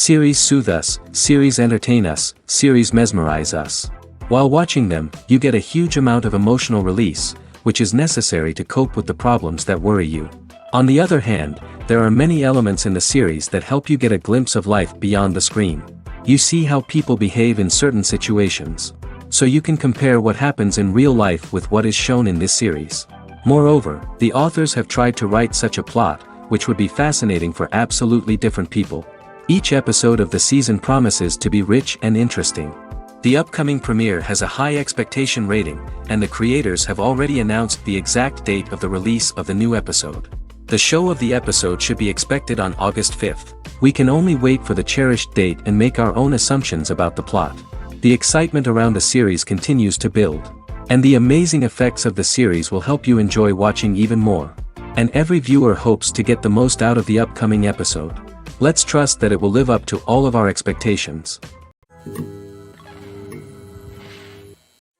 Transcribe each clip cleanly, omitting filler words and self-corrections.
Series soothe us, series entertain us, series mesmerize us. While watching them, you get a huge amount of emotional release, which is necessary to cope with the problems that worry you. On the other hand, there are many elements in the series that help you get a glimpse of life beyond the screen. You see how people behave in certain situations. So you can compare what happens in real life with what is shown in this series. Moreover, the authors have tried to write such a plot, which would be fascinating for absolutely different people. Each episode of the season promises to be rich and interesting. The upcoming premiere has a high expectation rating, and the creators have already announced the exact date of the release of the new episode. The show of the episode should be expected on August 5th. We can only wait for the cherished date and make our own assumptions about the plot. The excitement around the series continues to build. And the amazing effects of the series will help you enjoy watching even more. And every viewer hopes to get the most out of the upcoming episode. Let's trust that it will live up to all of our expectations.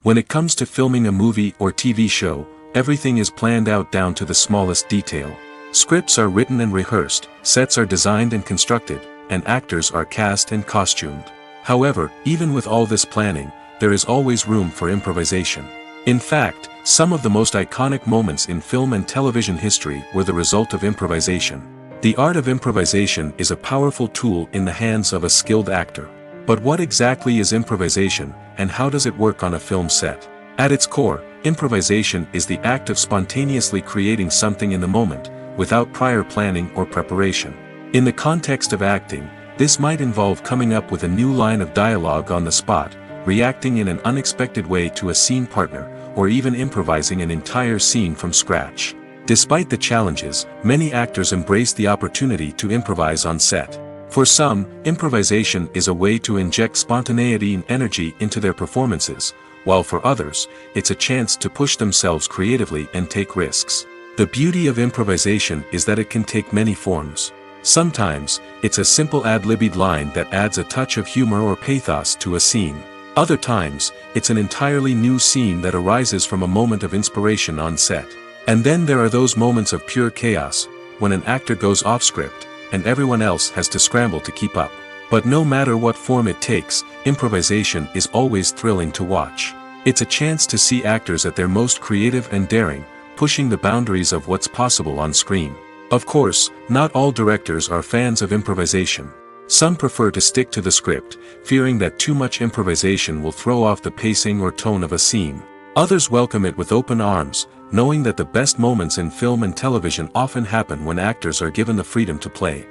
When it comes to filming a movie or TV show, everything is planned out down to the smallest detail. Scripts are written and rehearsed, sets are designed and constructed, and actors are cast and costumed. However, even with all this planning, there is always room for improvisation. In fact, some of the most iconic moments in film and television history were the result of improvisation. The art of improvisation is a powerful tool in the hands of a skilled actor. But what exactly is improvisation, and how does it work on a film set? At its core, improvisation is the act of spontaneously creating something in the moment, without prior planning or preparation. In the context of acting, this might involve coming up with a new line of dialogue on the spot, reacting in an unexpected way to a scene partner, or even improvising an entire scene from scratch. Despite the challenges, many actors embrace the opportunity to improvise on set. For some, improvisation is a way to inject spontaneity and energy into their performances, while for others, it's a chance to push themselves creatively and take risks. The beauty of improvisation is that it can take many forms. Sometimes, it's a simple ad-libbed line that adds a touch of humor or pathos to a scene. Other times, it's an entirely new scene that arises from a moment of inspiration on set. And then there are those moments of pure chaos, when an actor goes off script, and everyone else has to scramble to keep up. But no matter what form it takes, improvisation is always thrilling to watch. It's a chance to see actors at their most creative and daring, pushing the boundaries of what's possible on screen. Of course, not all directors are fans of improvisation. Some prefer to stick to the script, fearing that too much improvisation will throw off the pacing or tone of a scene. Others welcome it with open arms, knowing that the best moments in film and television often happen when actors are given the freedom to play.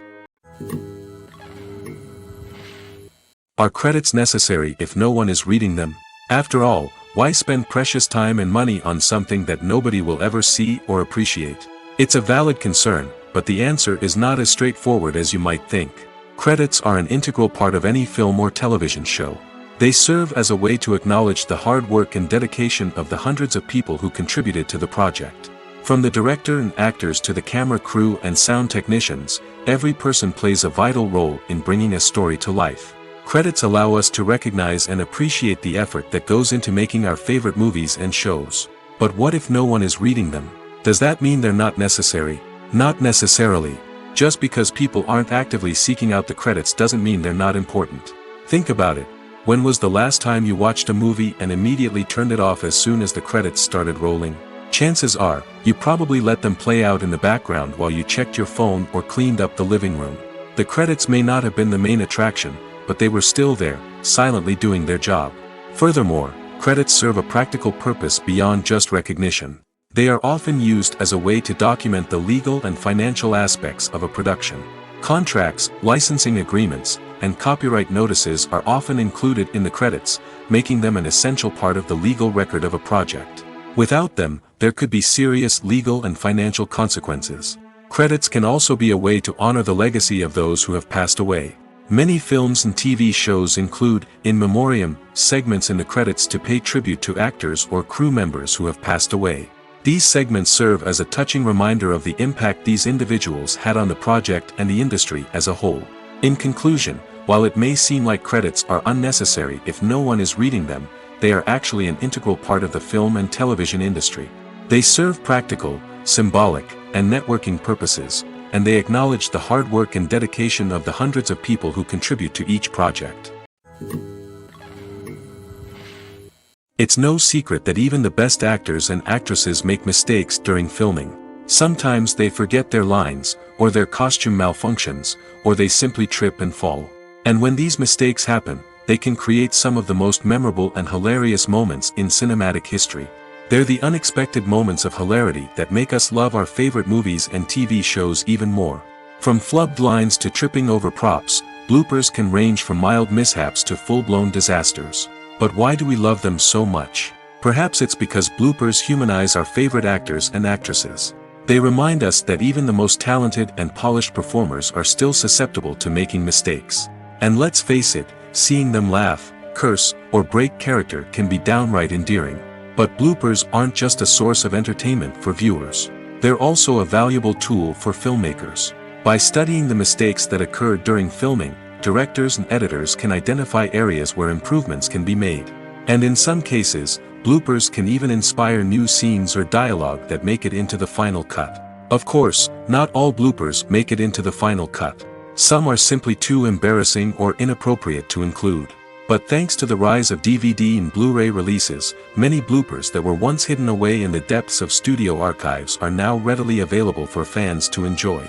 Are credits necessary if no one is reading them? After all, why spend precious time and money on something that nobody will ever see or appreciate? It's a valid concern, but the answer is not as straightforward as you might think. Credits are an integral part of any film or television show. They serve as a way to acknowledge the hard work and dedication of the hundreds of people who contributed to the project. From the director and actors to the camera crew and sound technicians, every person plays a vital role in bringing a story to life. Credits allow us to recognize and appreciate the effort that goes into making our favorite movies and shows. But what if no one is reading them? Does that mean they're not necessary? Not necessarily. Just because people aren't actively seeking out the credits doesn't mean they're not important. Think about it. When was the last time you watched a movie and immediately turned it off as soon as the credits started rolling? Chances are, you probably let them play out in the background while you checked your phone or cleaned up the living room. The credits may not have been the main attraction, but they were still there, silently doing their job. Furthermore, credits serve a practical purpose beyond just recognition. They are often used as a way to document the legal and financial aspects of a production. Contracts, licensing agreements, and copyright notices are often included in the credits, making them an essential part of the legal record of a project. Without them, there could be serious legal and financial consequences. Credits can also be a way to honor the legacy of those who have passed away. Many films and TV shows include, in memoriam, segments in the credits to pay tribute to actors or crew members who have passed away. These segments serve as a touching reminder of the impact these individuals had on the project and the industry as a whole. In conclusion, while it may seem like credits are unnecessary if no one is reading them, they are actually an integral part of the film and television industry. They serve practical, symbolic, and networking purposes, and they acknowledge the hard work and dedication of the hundreds of people who contribute to each project. It's no secret that even the best actors and actresses make mistakes during filming. Sometimes they forget their lines, or their costume malfunctions, or they simply trip and fall. And when these mistakes happen, they can create some of the most memorable and hilarious moments in cinematic history. They're the unexpected moments of hilarity that make us love our favorite movies and TV shows even more. From flubbed lines to tripping over props, bloopers can range from mild mishaps to full-blown disasters. But why do we love them so much? Perhaps it's because bloopers humanize our favorite actors and actresses. They remind us that even the most talented and polished performers are still susceptible to making mistakes. And let's face it, seeing them laugh, curse, or break character can be downright endearing. But bloopers aren't just a source of entertainment for viewers. They're also a valuable tool for filmmakers. By studying the mistakes that occurred during filming, directors and editors can identify areas where improvements can be made. And in some cases, bloopers can even inspire new scenes or dialogue that make it into the final cut. Of course, not all bloopers make it into the final cut. Some are simply too embarrassing or inappropriate to include. But thanks to the rise of DVD and Blu-ray releases, many bloopers that were once hidden away in the depths of studio archives are now readily available for fans to enjoy.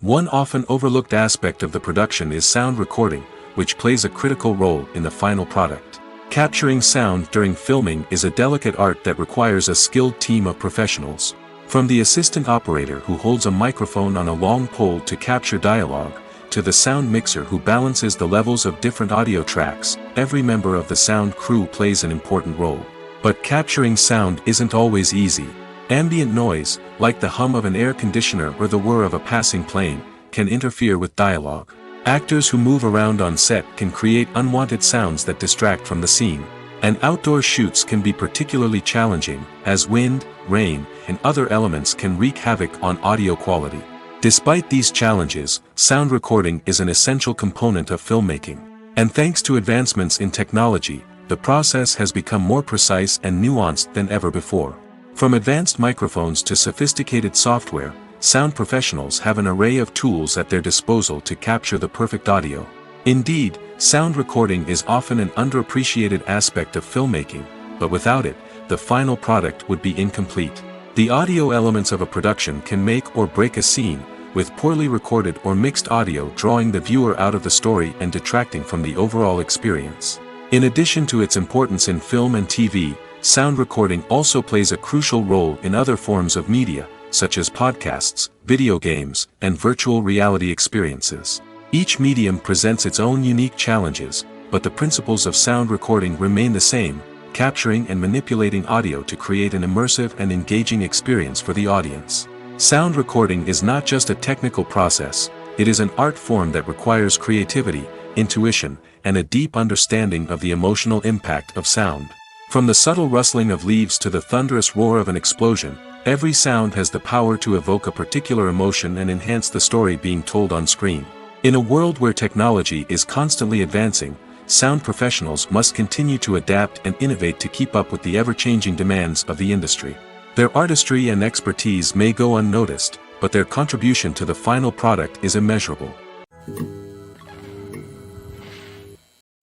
One often overlooked aspect of the production is sound recording, which plays a critical role in the final product. Capturing sound during filming is a delicate art that requires a skilled team of professionals. From the assistant operator who holds a microphone on a long pole to capture dialogue, to the sound mixer who balances the levels of different audio tracks, every member of the sound crew plays an important role. But capturing sound isn't always easy. Ambient noise, like the hum of an air conditioner or the whir of a passing plane, can interfere with dialogue. Actors who move around on set can create unwanted sounds that distract from the scene. And outdoor shoots can be particularly challenging, as wind, rain, and other elements can wreak havoc on audio quality. Despite these challenges, sound recording is an essential component of filmmaking. And thanks to advancements in technology, the process has become more precise and nuanced than ever before. From advanced microphones to sophisticated software, sound professionals have an array of tools at their disposal to capture the perfect audio. Indeed, sound recording is often an underappreciated aspect of filmmaking, but without it, the final product would be incomplete. The audio elements of a production can make or break a scene, with poorly recorded or mixed audio drawing the viewer out of the story and detracting from the overall experience. In addition to its importance in film and TV, sound recording also plays a crucial role in other forms of media, such as podcasts, video games, and virtual reality experiences. Each medium presents its own unique challenges, but the principles of sound recording remain the same, capturing and manipulating audio to create an immersive and engaging experience for the audience. Sound recording is not just a technical process, it is an art form that requires creativity, intuition, and a deep understanding of the emotional impact of sound. From the subtle rustling of leaves to the thunderous roar of an explosion, every sound has the power to evoke a particular emotion and enhance the story being told on screen. In a world where technology is constantly advancing, sound professionals must continue to adapt and innovate to keep up with the ever-changing demands of the industry. Their artistry and expertise may go unnoticed, but their contribution to the final product is immeasurable.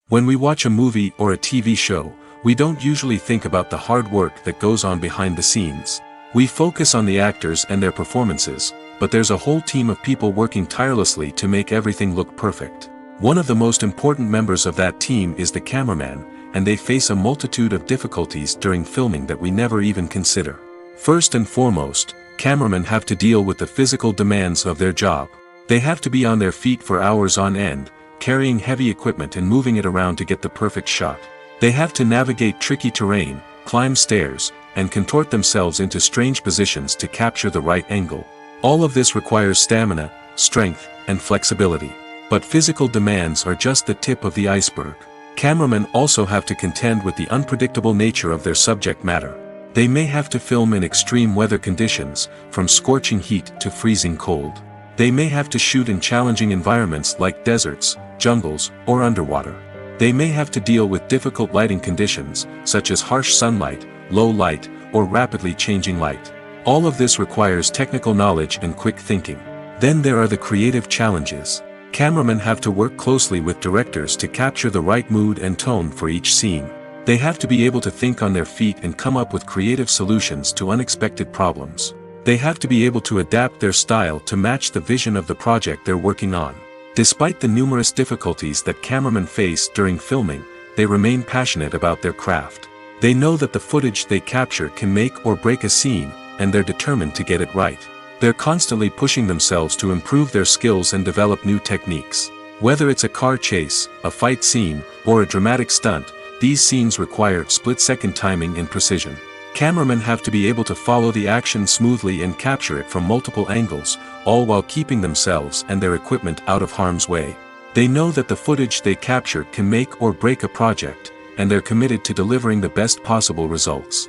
When we watch a movie or a TV show, we don't usually think about the hard work that goes on behind the scenes. We focus on the actors and their performances, but there's a whole team of people working tirelessly to make everything look perfect. One of the most important members of that team is the cameraman, and they face a multitude of difficulties during filming that we never even consider. First and foremost, cameramen have to deal with the physical demands of their job. They have to be on their feet for hours on end, carrying heavy equipment and moving it around to get the perfect shot. They have to navigate tricky terrain, climb stairs, and contort themselves into strange positions to capture the right angle. All of this requires stamina, strength, and flexibility. But physical demands are just the tip of the iceberg. Cameramen also have to contend with the unpredictable nature of their subject matter. They may have to film in extreme weather conditions, from scorching heat to freezing cold. They may have to shoot in challenging environments like deserts, jungles, or underwater. They may have to deal with difficult lighting conditions, such as harsh sunlight, low light, or rapidly changing light. All of this requires technical knowledge and quick thinking. Then there are the creative challenges. Cameramen have to work closely with directors to capture the right mood and tone for each scene. They have to be able to think on their feet and come up with creative solutions to unexpected problems. They have to be able to adapt their style to match the vision of the project they're working on. Despite the numerous difficulties that cameramen face during filming, they remain passionate about their craft. They know that the footage they capture can make or break a scene, and they're determined to get it right. They're constantly pushing themselves to improve their skills and develop new techniques. Whether it's a car chase, a fight scene, or a dramatic stunt, these scenes require split-second timing and precision. Cameramen have to be able to follow the action smoothly and capture it from multiple angles, all while keeping themselves and their equipment out of harm's way. They know that the footage they capture can make or break a project, and they're committed to delivering the best possible results.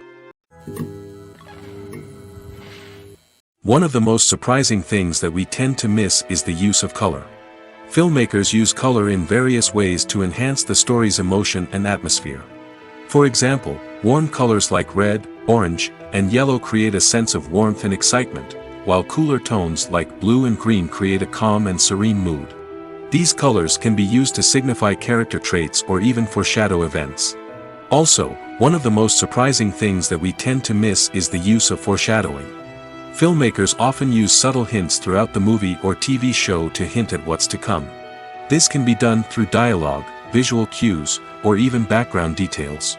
One of the most surprising things that we tend to miss is the use of color. Filmmakers use color in various ways to enhance the story's emotion and atmosphere. For example, warm colors like red, orange, and yellow create a sense of warmth and excitement, while cooler tones like blue and green create a calm and serene mood. These colors can be used to signify character traits or even foreshadow events. Also, one of the most surprising things that we tend to miss is the use of foreshadowing. Filmmakers often use subtle hints throughout the movie or TV show to hint at what's to come. This can be done through dialogue, visual cues, or even background details.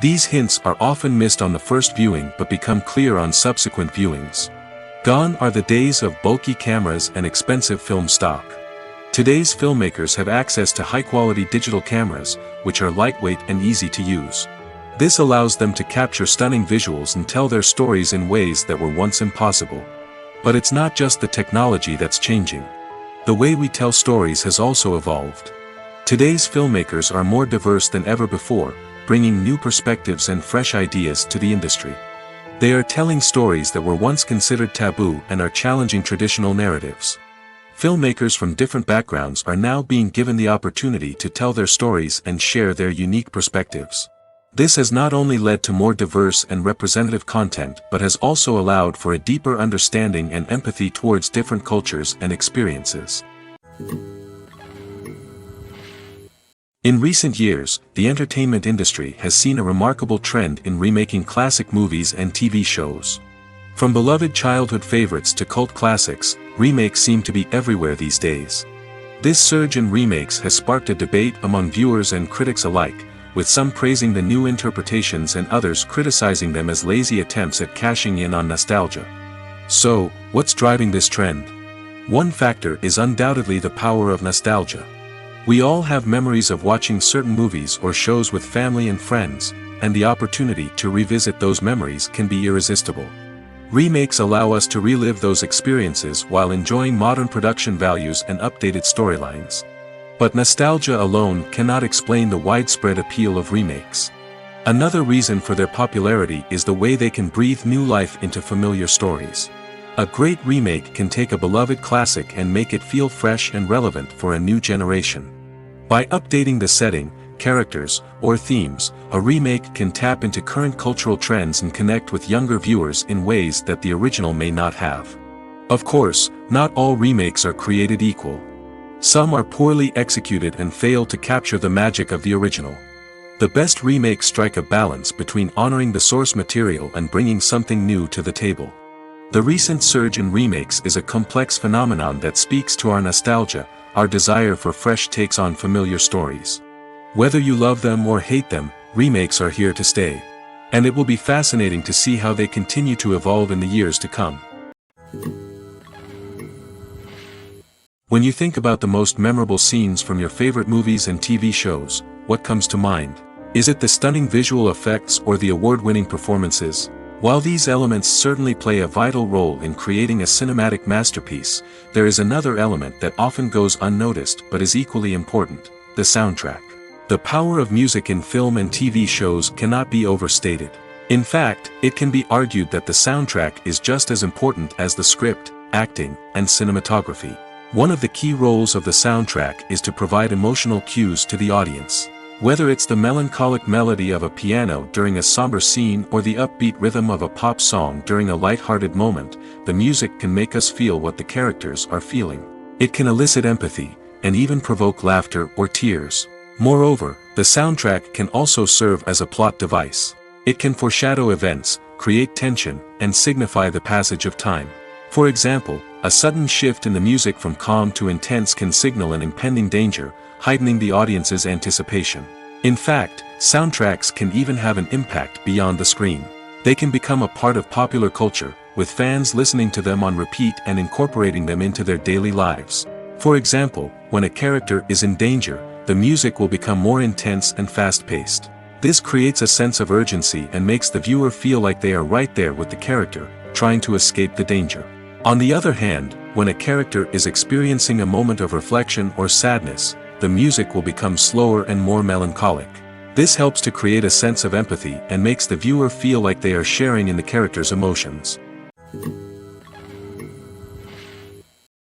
These hints are often missed on the first viewing but become clear on subsequent viewings. Gone are the days of bulky cameras and expensive film stock. Today's filmmakers have access to high-quality digital cameras, which are lightweight and easy to use. This allows them to capture stunning visuals and tell their stories in ways that were once impossible. But it's not just the technology that's changing. The way we tell stories has also evolved. Today's filmmakers are more diverse than ever before, bringing new perspectives and fresh ideas to the industry. They are telling stories that were once considered taboo and are challenging traditional narratives. Filmmakers from different backgrounds are now being given the opportunity to tell their stories and share their unique perspectives. This has not only led to more diverse and representative content but has also allowed for a deeper understanding and empathy towards different cultures and experiences. In recent years, the entertainment industry has seen a remarkable trend in remaking classic movies and TV shows. From beloved childhood favorites to cult classics, remakes seem to be everywhere these days. This surge in remakes has sparked a debate among viewers and critics alike, with some praising the new interpretations and others criticizing them as lazy attempts at cashing in on nostalgia. So, what's driving this trend? One factor is undoubtedly the power of nostalgia. We all have memories of watching certain movies or shows with family and friends, and the opportunity to revisit those memories can be irresistible. Remakes allow us to relive those experiences while enjoying modern production values and updated storylines. But nostalgia alone cannot explain the widespread appeal of remakes. Another reason for their popularity is the way they can breathe new life into familiar stories. A great remake can take a beloved classic and make it feel fresh and relevant for a new generation. By updating the setting, characters, or themes, a remake can tap into current cultural trends and connect with younger viewers in ways that the original may not have. Of course, not all remakes are created equal. Some are poorly executed and fail to capture the magic of the original. The best remakes strike a balance between honoring the source material and bringing something new to the table. The recent surge in remakes is a complex phenomenon that speaks to our nostalgia, our desire for fresh takes on familiar stories. Whether you love them or hate them, remakes are here to stay. And it will be fascinating to see how they continue to evolve in the years to come. When you think about the most memorable scenes from your favorite movies and TV shows, what comes to mind? Is it the stunning visual effects or the award-winning performances? While these elements certainly play a vital role in creating a cinematic masterpiece, there is another element that often goes unnoticed but is equally important: the soundtrack. The power of music in film and TV shows cannot be overstated. In fact, it can be argued that the soundtrack is just as important as the script, acting, and cinematography. One of the key roles of the soundtrack is to provide emotional cues to the audience. Whether it's the melancholic melody of a piano during a somber scene or the upbeat rhythm of a pop song during a light-hearted moment, the music can make us feel what the characters are feeling. It can elicit empathy, and even provoke laughter or tears. Moreover, the soundtrack can also serve as a plot device. It can foreshadow events, create tension, and signify the passage of time. For example, a sudden shift in the music from calm to intense can signal an impending danger, heightening the audience's anticipation. In fact, soundtracks can even have an impact beyond the screen. They can become a part of popular culture, with fans listening to them on repeat and incorporating them into their daily lives. For example, when a character is in danger, the music will become more intense and fast-paced. This creates a sense of urgency and makes the viewer feel like they are right there with the character, trying to escape the danger. On the other hand, when a character is experiencing a moment of reflection or sadness, the music will become slower and more melancholic. This helps to create a sense of empathy and makes the viewer feel like they are sharing in the character's emotions.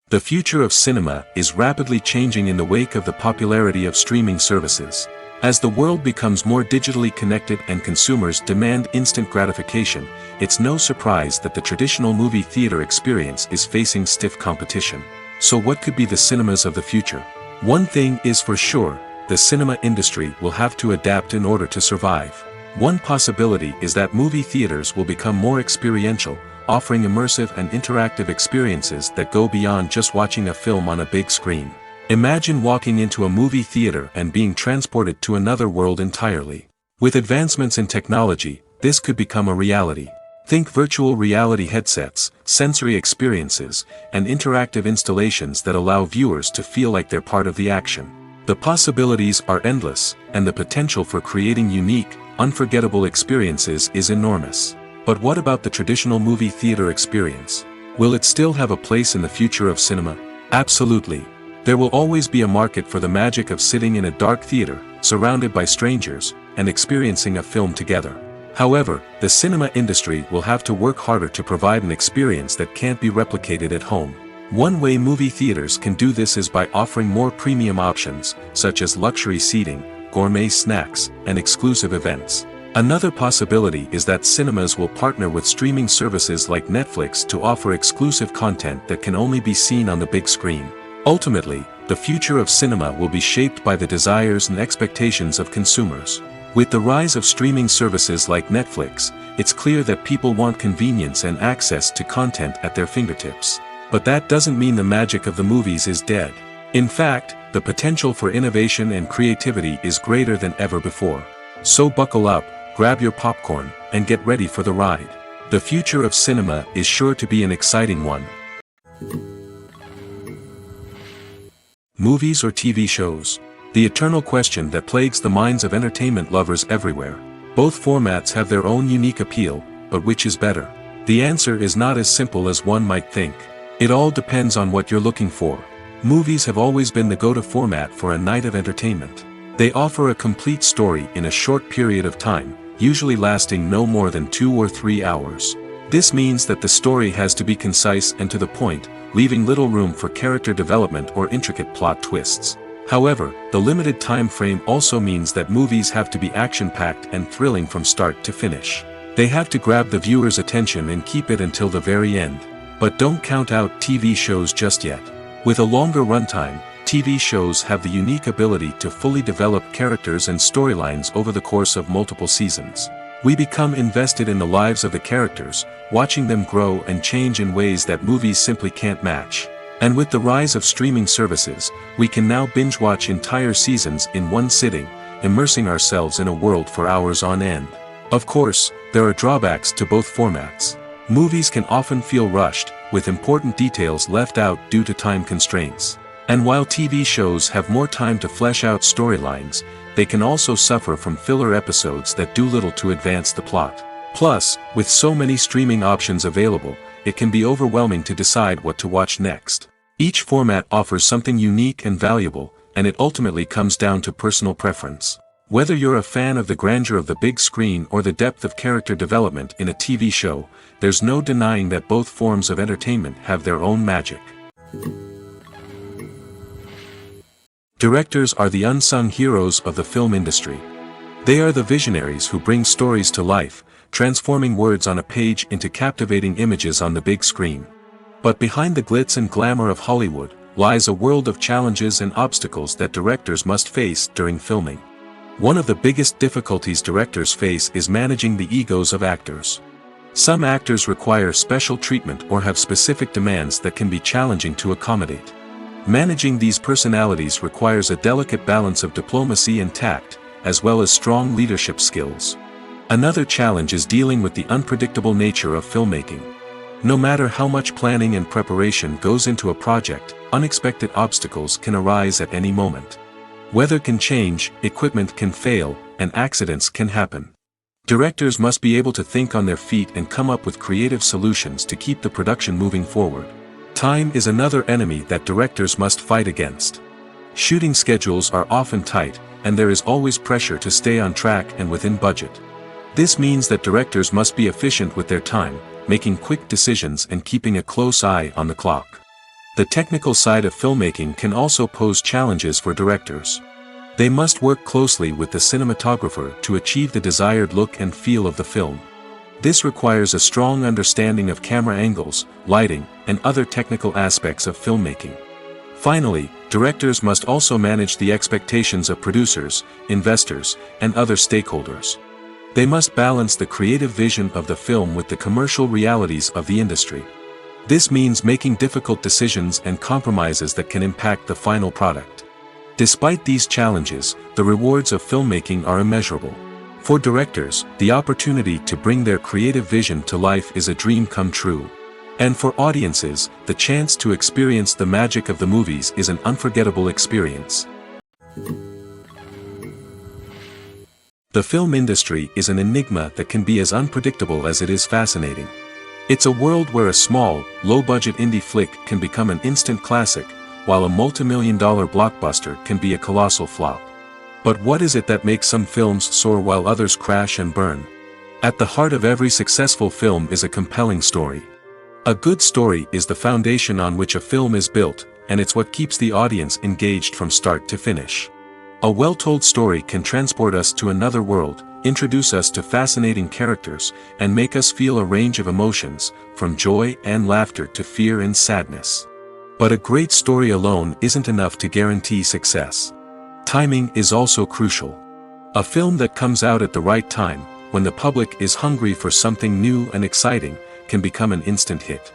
The future of cinema is rapidly changing in the wake of the popularity of streaming services. As the world becomes more digitally connected and consumers demand instant gratification, it's no surprise that the traditional movie theater experience is facing stiff competition. So what could be the cinemas of the future? One thing is for sure, the cinema industry will have to adapt in order to survive. One possibility is that movie theaters will become more experiential, offering immersive and interactive experiences that go beyond just watching a film on a big screen. Imagine walking into a movie theater and being transported to another world entirely. With advancements in technology, this could become a reality. Think virtual reality headsets, sensory experiences, and interactive installations that allow viewers to feel like they're part of the action. The possibilities are endless, and the potential for creating unique, unforgettable experiences is enormous. But what about the traditional movie theater experience? Will it still have a place in the future of cinema? Absolutely. There will always be a market for the magic of sitting in a dark theater, surrounded by strangers, and experiencing a film together. However, the cinema industry will have to work harder to provide an experience that can't be replicated at home. One way movie theaters can do this is by offering more premium options, such as luxury seating, gourmet snacks, and exclusive events. Another possibility is that cinemas will partner with streaming services like Netflix to offer exclusive content that can only be seen on the big screen. Ultimately, the future of cinema will be shaped by the desires and expectations of consumers. With the rise of streaming services like Netflix, it's clear that people want convenience and access to content at their fingertips. But that doesn't mean the magic of the movies is dead. In fact, the potential for innovation and creativity is greater than ever before. So buckle up, grab your popcorn, and get ready for the ride. The future of cinema is sure to be an exciting one. Movies or TV shows? The eternal question that plagues the minds of entertainment lovers everywhere. Both formats have their own unique appeal, but which is better? The answer is not as simple as one might think. It all depends on what you're looking for. Movies have always been the go-to format for a night of entertainment. They offer a complete story in a short period of time, usually lasting no more than 2 or 3 hours. This means that the story has to be concise and to the point, leaving little room for character development or intricate plot twists. However, the limited time frame also means that movies have to be action-packed and thrilling from start to finish. They have to grab the viewer's attention and keep it until the very end. But don't count out TV shows just yet. With a longer runtime, TV shows have the unique ability to fully develop characters and storylines over the course of multiple seasons. We become invested in the lives of the characters, watching them grow and change in ways that movies simply can't match. And with the rise of streaming services, we can now binge-watch entire seasons in one sitting, immersing ourselves in a world for hours on end. Of course, there are drawbacks to both formats. Movies can often feel rushed, with important details left out due to time constraints. And while TV shows have more time to flesh out storylines, they can also suffer from filler episodes that do little to advance the plot. Plus, with so many streaming options available, it can be overwhelming to decide what to watch next. Each format offers something unique and valuable, and it ultimately comes down to personal preference. Whether you're a fan of the grandeur of the big screen or the depth of character development in a TV show, there's no denying that both forms of entertainment have their own magic. Directors are the unsung heroes of the film industry. They are the visionaries who bring stories to life, transforming words on a page into captivating images on the big screen. But behind the glitz and glamour of Hollywood, lies a world of challenges and obstacles that directors must face during filming. One of the biggest difficulties directors face is managing the egos of actors. Some actors require special treatment or have specific demands that can be challenging to accommodate. Managing these personalities requires a delicate balance of diplomacy and tact, as well as strong leadership skills. Another challenge is dealing with the unpredictable nature of filmmaking. No matter how much planning and preparation goes into a project, unexpected obstacles can arise at any moment. Weather can change, equipment can fail, and accidents can happen. Directors must be able to think on their feet and come up with creative solutions to keep the production moving forward. Time is another enemy that directors must fight against. Shooting schedules are often tight, and there is always pressure to stay on track and within budget. This means that directors must be efficient with their time, making quick decisions and keeping a close eye on the clock. The technical side of filmmaking can also pose challenges for directors. They must work closely with the cinematographer to achieve the desired look and feel of the film. This requires a strong understanding of camera angles, lighting, and other technical aspects of filmmaking. Finally, directors must also manage the expectations of producers, investors, and other stakeholders. They must balance the creative vision of the film with the commercial realities of the industry. This means making difficult decisions and compromises that can impact the final product. Despite these challenges, the rewards of filmmaking are immeasurable. For directors, the opportunity to bring their creative vision to life is a dream come true. And for audiences, the chance to experience the magic of the movies is an unforgettable experience. The film industry is an enigma that can be as unpredictable as it is fascinating. It's a world where a small, low-budget indie flick can become an instant classic, while a multi-million-dollar blockbuster can be a colossal flop. But what is it that makes some films soar while others crash and burn? At the heart of every successful film is a compelling story. A good story is the foundation on which a film is built, and it's what keeps the audience engaged from start to finish. A well-told story can transport us to another world, introduce us to fascinating characters, and make us feel a range of emotions, from joy and laughter to fear and sadness. But a great story alone isn't enough to guarantee success. Timing is also crucial. A film that comes out at the right time, when the public is hungry for something new and exciting, can become an instant hit.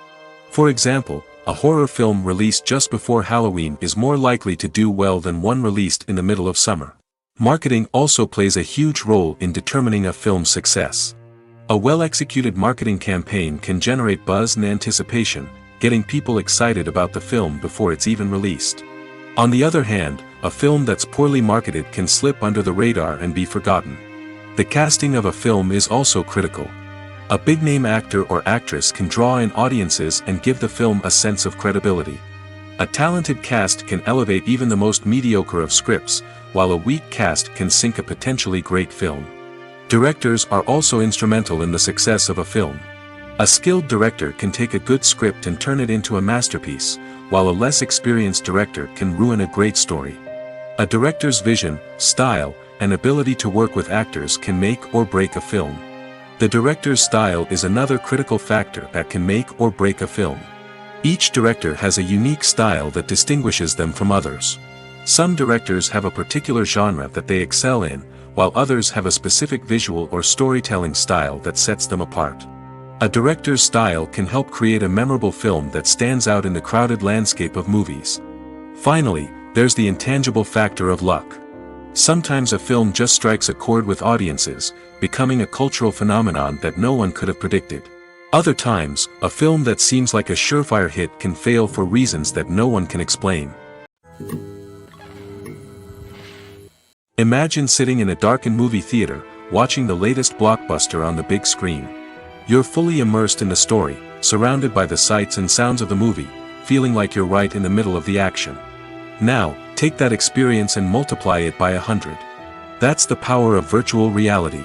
For example, a horror film released just before Halloween is more likely to do well than one released in the middle of summer. Marketing also plays a huge role in determining a film's success. A well-executed marketing campaign can generate buzz and anticipation, getting people excited about the film before it's even released. On the other hand, a film that's poorly marketed can slip under the radar and be forgotten. The casting of a film is also critical. A big-name actor or actress can draw in audiences and give the film a sense of credibility. A talented cast can elevate even the most mediocre of scripts, while a weak cast can sink a potentially great film. Directors are also instrumental in the success of a film. A skilled director can take a good script and turn it into a masterpiece, while a less experienced director can ruin a great story. A director's vision, style, and ability to work with actors can make or break a film. The director's style is another critical factor that can make or break a film. Each director has a unique style that distinguishes them from others. Some directors have a particular genre that they excel in, while others have a specific visual or storytelling style that sets them apart. A director's style can help create a memorable film that stands out in the crowded landscape of movies. Finally, there's the intangible factor of luck. Sometimes a film just strikes a chord with audiences, becoming a cultural phenomenon that no one could have predicted. Other times, a film that seems like a surefire hit can fail for reasons that no one can explain. Imagine sitting in a darkened movie theater, watching the latest blockbuster on the big screen. You're fully immersed in the story, surrounded by the sights and sounds of the movie, feeling like you're right in the middle of the action. Now, take that experience and multiply it by 100. That's the power of virtual reality.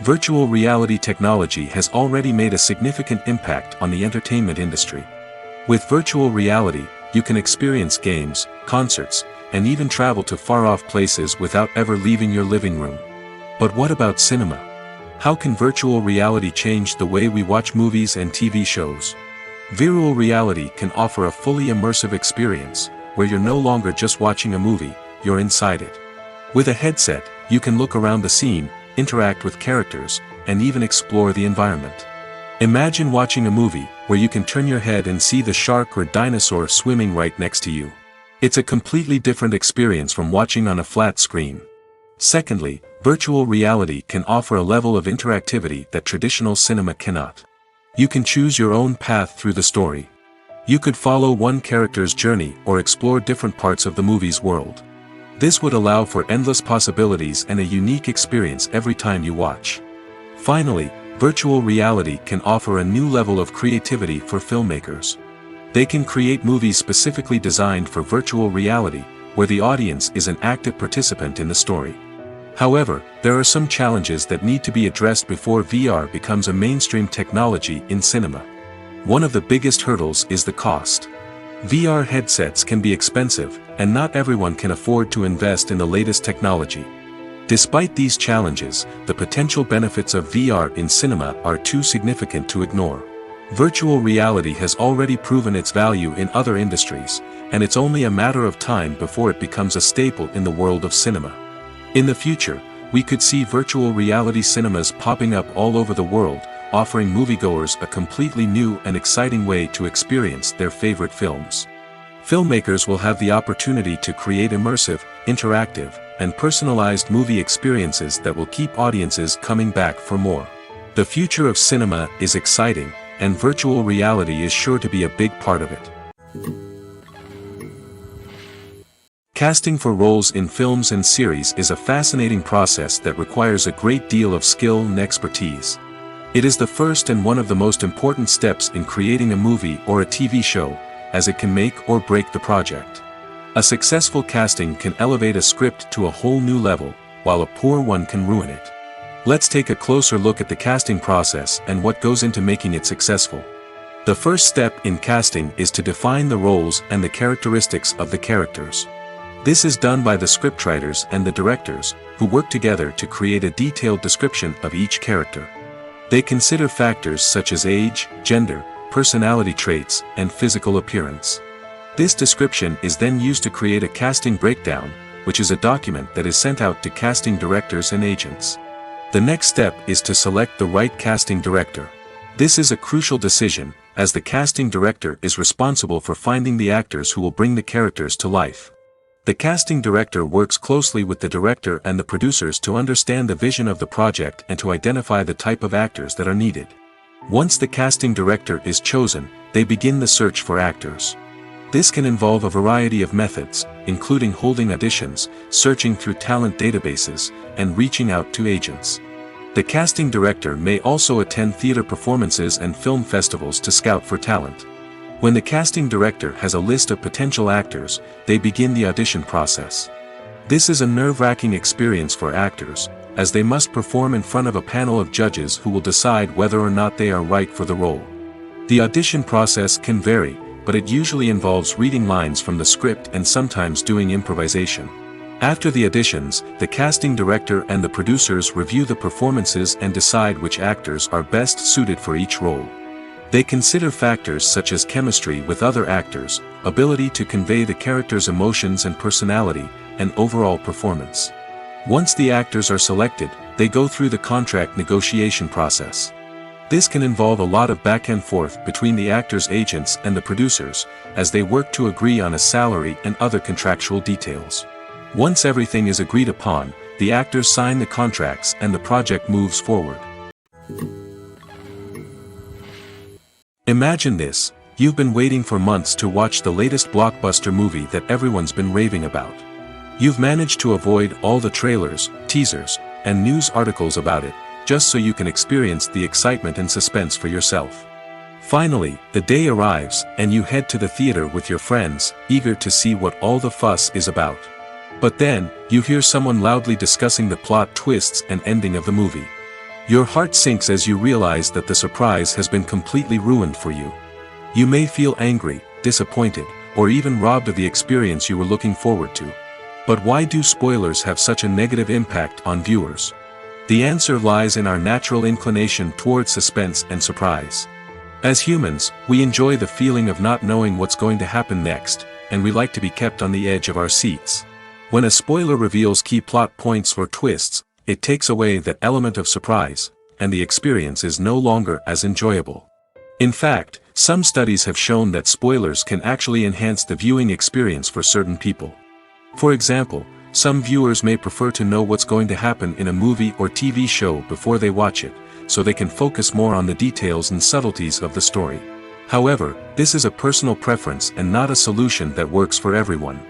Virtual reality technology has already made a significant impact on the entertainment industry. With virtual reality, you can experience games, concerts, and even travel to far-off places without ever leaving your living room. But what about cinema? How can virtual reality change the way we watch movies and TV shows? Virtual reality can offer a fully immersive experience, where you're no longer just watching a movie, you're inside it. With a headset, you can look around the scene, interact with characters, and even explore the environment. Imagine watching a movie, where you can turn your head and see the shark or dinosaur swimming right next to you. It's a completely different experience from watching on a flat screen. Secondly, virtual reality can offer a level of interactivity that traditional cinema cannot. You can choose your own path through the story. You could follow one character's journey or explore different parts of the movie's world. This would allow for endless possibilities and a unique experience every time you watch. Finally, virtual reality can offer a new level of creativity for filmmakers. They can create movies specifically designed for virtual reality, where the audience is an active participant in the story. However, there are some challenges that need to be addressed before VR becomes a mainstream technology in cinema. One of the biggest hurdles is the cost. VR headsets can be expensive, and not everyone can afford to invest in the latest technology. Despite these challenges, the potential benefits of VR in cinema are too significant to ignore. Virtual reality has already proven its value in other industries, and it's only a matter of time before it becomes a staple in the world of cinema. In the future, we could see virtual reality cinemas popping up all over the world, offering moviegoers a completely new and exciting way to experience their favorite films. Filmmakers will have the opportunity to create immersive, interactive, and personalized movie experiences that will keep audiences coming back for more. The future of cinema is exciting, and virtual reality is sure to be a big part of it. Casting for roles in films and series is a fascinating process that requires a great deal of skill and expertise. It is the first and one of the most important steps in creating a movie or a TV show, as it can make or break the project. A successful casting can elevate a script to a whole new level, while a poor one can ruin it. Let's take a closer look at the casting process and what goes into making it successful. The first step in casting is to define the roles and the characteristics of the characters. This is done by the scriptwriters and the directors, who work together to create a detailed description of each character. They consider factors such as age, gender, personality traits, and physical appearance. This description is then used to create a casting breakdown, which is a document that is sent out to casting directors and agents. The next step is to select the right casting director. This is a crucial decision, as the casting director is responsible for finding the actors who will bring the characters to life. The casting director works closely with the director and the producers to understand the vision of the project and to identify the type of actors that are needed. Once the casting director is chosen, they begin the search for actors. This can involve a variety of methods, including holding auditions, searching through talent databases, and reaching out to agents. The casting director may also attend theater performances and film festivals to scout for talent. When the casting director has a list of potential actors, they begin the audition process. This is a nerve-wracking experience for actors, as they must perform in front of a panel of judges who will decide whether or not they are right for the role. The audition process can vary, but it usually involves reading lines from the script and sometimes doing improvisation. After the auditions, the casting director and the producers review the performances and decide which actors are best suited for each role. They consider factors such as chemistry with other actors, ability to convey the character's emotions and personality, and overall performance. Once the actors are selected, they go through the contract negotiation process. This can involve a lot of back and forth between the actors' agents and the producers, as they work to agree on a salary and other contractual details. Once everything is agreed upon, the actors sign the contracts and the project moves forward. Imagine this: you've been waiting for months to watch the latest blockbuster movie that everyone's been raving about. You've managed to avoid all the trailers, teasers, and news articles about it, just so you can experience the excitement and suspense for yourself. Finally, the day arrives, and you head to the theater with your friends, eager to see what all the fuss is about. But then, you hear someone loudly discussing the plot twists and ending of the movie. Your heart sinks as you realize that the surprise has been completely ruined for you. You may feel angry, disappointed, or even robbed of the experience you were looking forward to. But why do spoilers have such a negative impact on viewers? The answer lies in our natural inclination toward suspense and surprise. As humans, we enjoy the feeling of not knowing what's going to happen next, and we like to be kept on the edge of our seats. When a spoiler reveals key plot points or twists, it takes away that element of surprise, and the experience is no longer as enjoyable. In fact, some studies have shown that spoilers can actually enhance the viewing experience for certain people. For example, some viewers may prefer to know what's going to happen in a movie or TV show before they watch it, so they can focus more on the details and subtleties of the story. However, this is a personal preference and not a solution that works for everyone.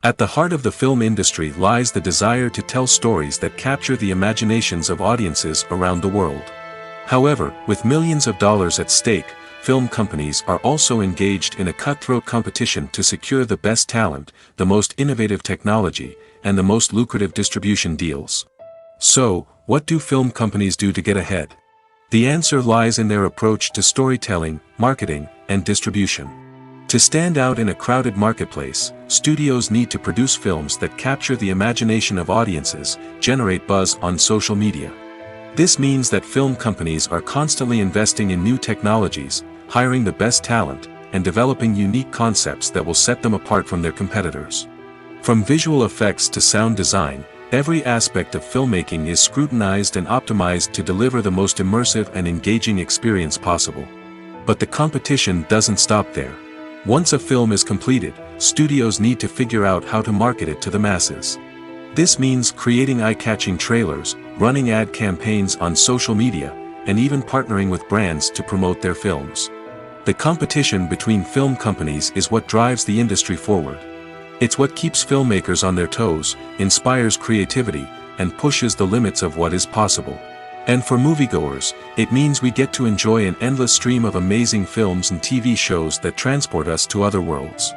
At the heart of the film industry lies the desire to tell stories that capture the imaginations of audiences around the world. However, with millions of dollars at stake, film companies are also engaged in a cutthroat competition to secure the best talent, the most innovative technology, and the most lucrative distribution deals. So, what do film companies do to get ahead? The answer lies in their approach to storytelling, marketing, and distribution. To stand out in a crowded marketplace, studios need to produce films that capture the imagination of audiences, generate buzz on social media. This means that film companies are constantly investing in new technologies, hiring the best talent, and developing unique concepts that will set them apart from their competitors. From visual effects to sound design, every aspect of filmmaking is scrutinized and optimized to deliver the most immersive and engaging experience possible. But the competition doesn't stop there. Once a film is completed, studios need to figure out how to market it to the masses. This means creating eye-catching trailers, running ad campaigns on social media, and even partnering with brands to promote their films. The competition between film companies is what drives the industry forward. It's what keeps filmmakers on their toes, inspires creativity, and pushes the limits of what is possible. And for moviegoers, it means we get to enjoy an endless stream of amazing films and TV shows that transport us to other worlds.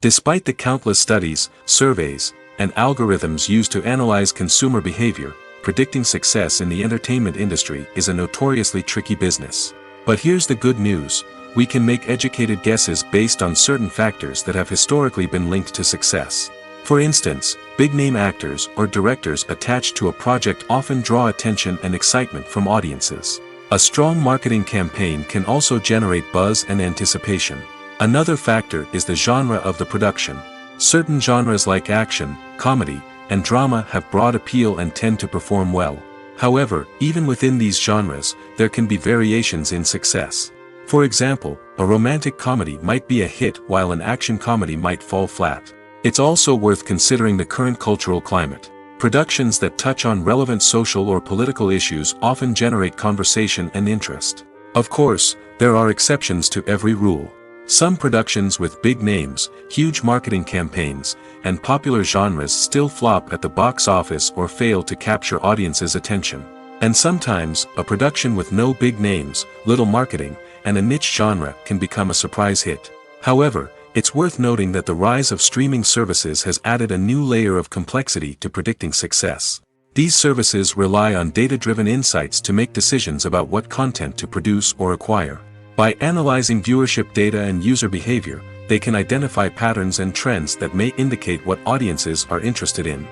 Despite the countless studies, surveys, and algorithms used to analyze consumer behavior, predicting success in the entertainment industry is a notoriously tricky business. But here's the good news: we can make educated guesses based on certain factors that have historically been linked to success. For instance, big-name actors or directors attached to a project often draw attention and excitement from audiences. A strong marketing campaign can also generate buzz and anticipation. Another factor is the genre of the production. Certain genres like action, comedy, and drama have broad appeal and tend to perform well. However, even within these genres, there can be variations in success. For example, a romantic comedy might be a hit while an action comedy might fall flat. It's also worth considering the current cultural climate. Productions that touch on relevant social or political issues often generate conversation and interest. Of course, there are exceptions to every rule. Some productions with big names, huge marketing campaigns, and popular genres still flop at the box office or fail to capture audiences' attention. And sometimes, a production with no big names, little marketing, and a niche genre can become a surprise hit. However, it's worth noting that the rise of streaming services has added a new layer of complexity to predicting success. These services rely on data-driven insights to make decisions about what content to produce or acquire. By analyzing viewership data and user behavior, they can identify patterns and trends that may indicate what audiences are interested in.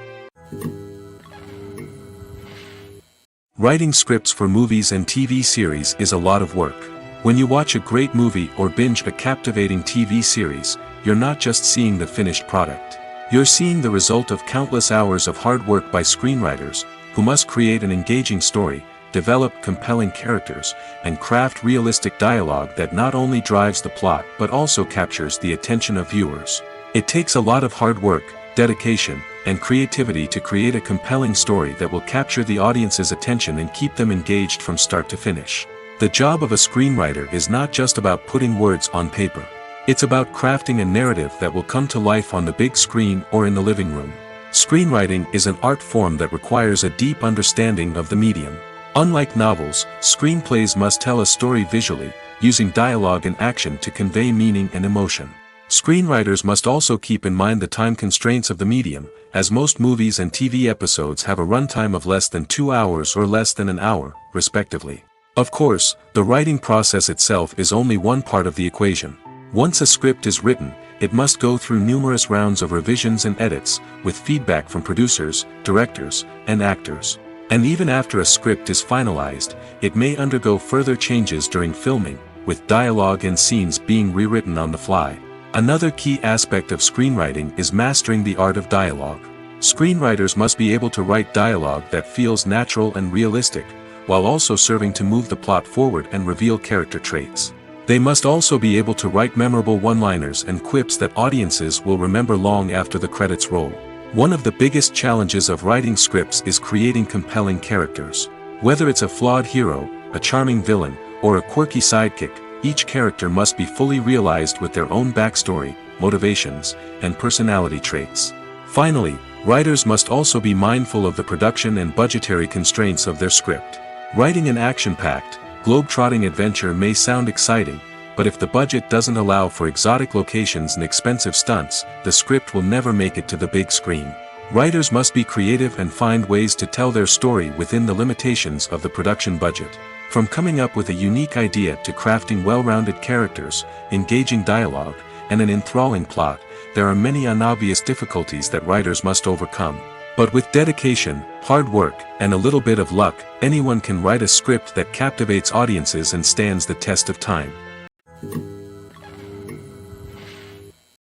Writing scripts for movies and TV series is a lot of work. When you watch a great movie or binge a captivating TV series, you're not just seeing the finished product. You're seeing the result of countless hours of hard work by screenwriters, who must create an engaging story, develop compelling characters, and craft realistic dialogue that not only drives the plot but also captures the attention of viewers. It takes a lot of hard work, dedication, and creativity to create a compelling story that will capture the audience's attention and keep them engaged from start to finish. The job of a screenwriter is not just about putting words on paper. It's about crafting a narrative that will come to life on the big screen or in the living room. Screenwriting is an art form that requires a deep understanding of the medium. Unlike novels, screenplays must tell a story visually, using dialogue and action to convey meaning and emotion. Screenwriters must also keep in mind the time constraints of the medium, as most movies and TV episodes have a runtime of less than 2 hours or less than an hour, respectively. Of course, the writing process itself is only one part of the equation. Once a script is written, it must go through numerous rounds of revisions and edits, with feedback from producers, directors, and actors. And even after a script is finalized, it may undergo further changes during filming, with dialogue and scenes being rewritten on the fly. Another key aspect of screenwriting is mastering the art of dialogue. Screenwriters must be able to write dialogue that feels natural and realistic, while also serving to move the plot forward and reveal character traits. They must also be able to write memorable one-liners and quips that audiences will remember long after the credits roll. One of the biggest challenges of writing scripts is creating compelling characters. Whether it's a flawed hero, a charming villain, or a quirky sidekick, each character must be fully realized with their own backstory, motivations, and personality traits. Finally, writers must also be mindful of the production and budgetary constraints of their script. Writing an action-packed, globe-trotting adventure may sound exciting, but if the budget doesn't allow for exotic locations and expensive stunts, the script will never make it to the big screen. Writers must be creative and find ways to tell their story within the limitations of the production budget. From coming up with a unique idea to crafting well-rounded characters, engaging dialogue, and an enthralling plot, there are many unobvious difficulties that writers must overcome. But with dedication, hard work, and a little bit of luck, anyone can write a script that captivates audiences and stands the test of time.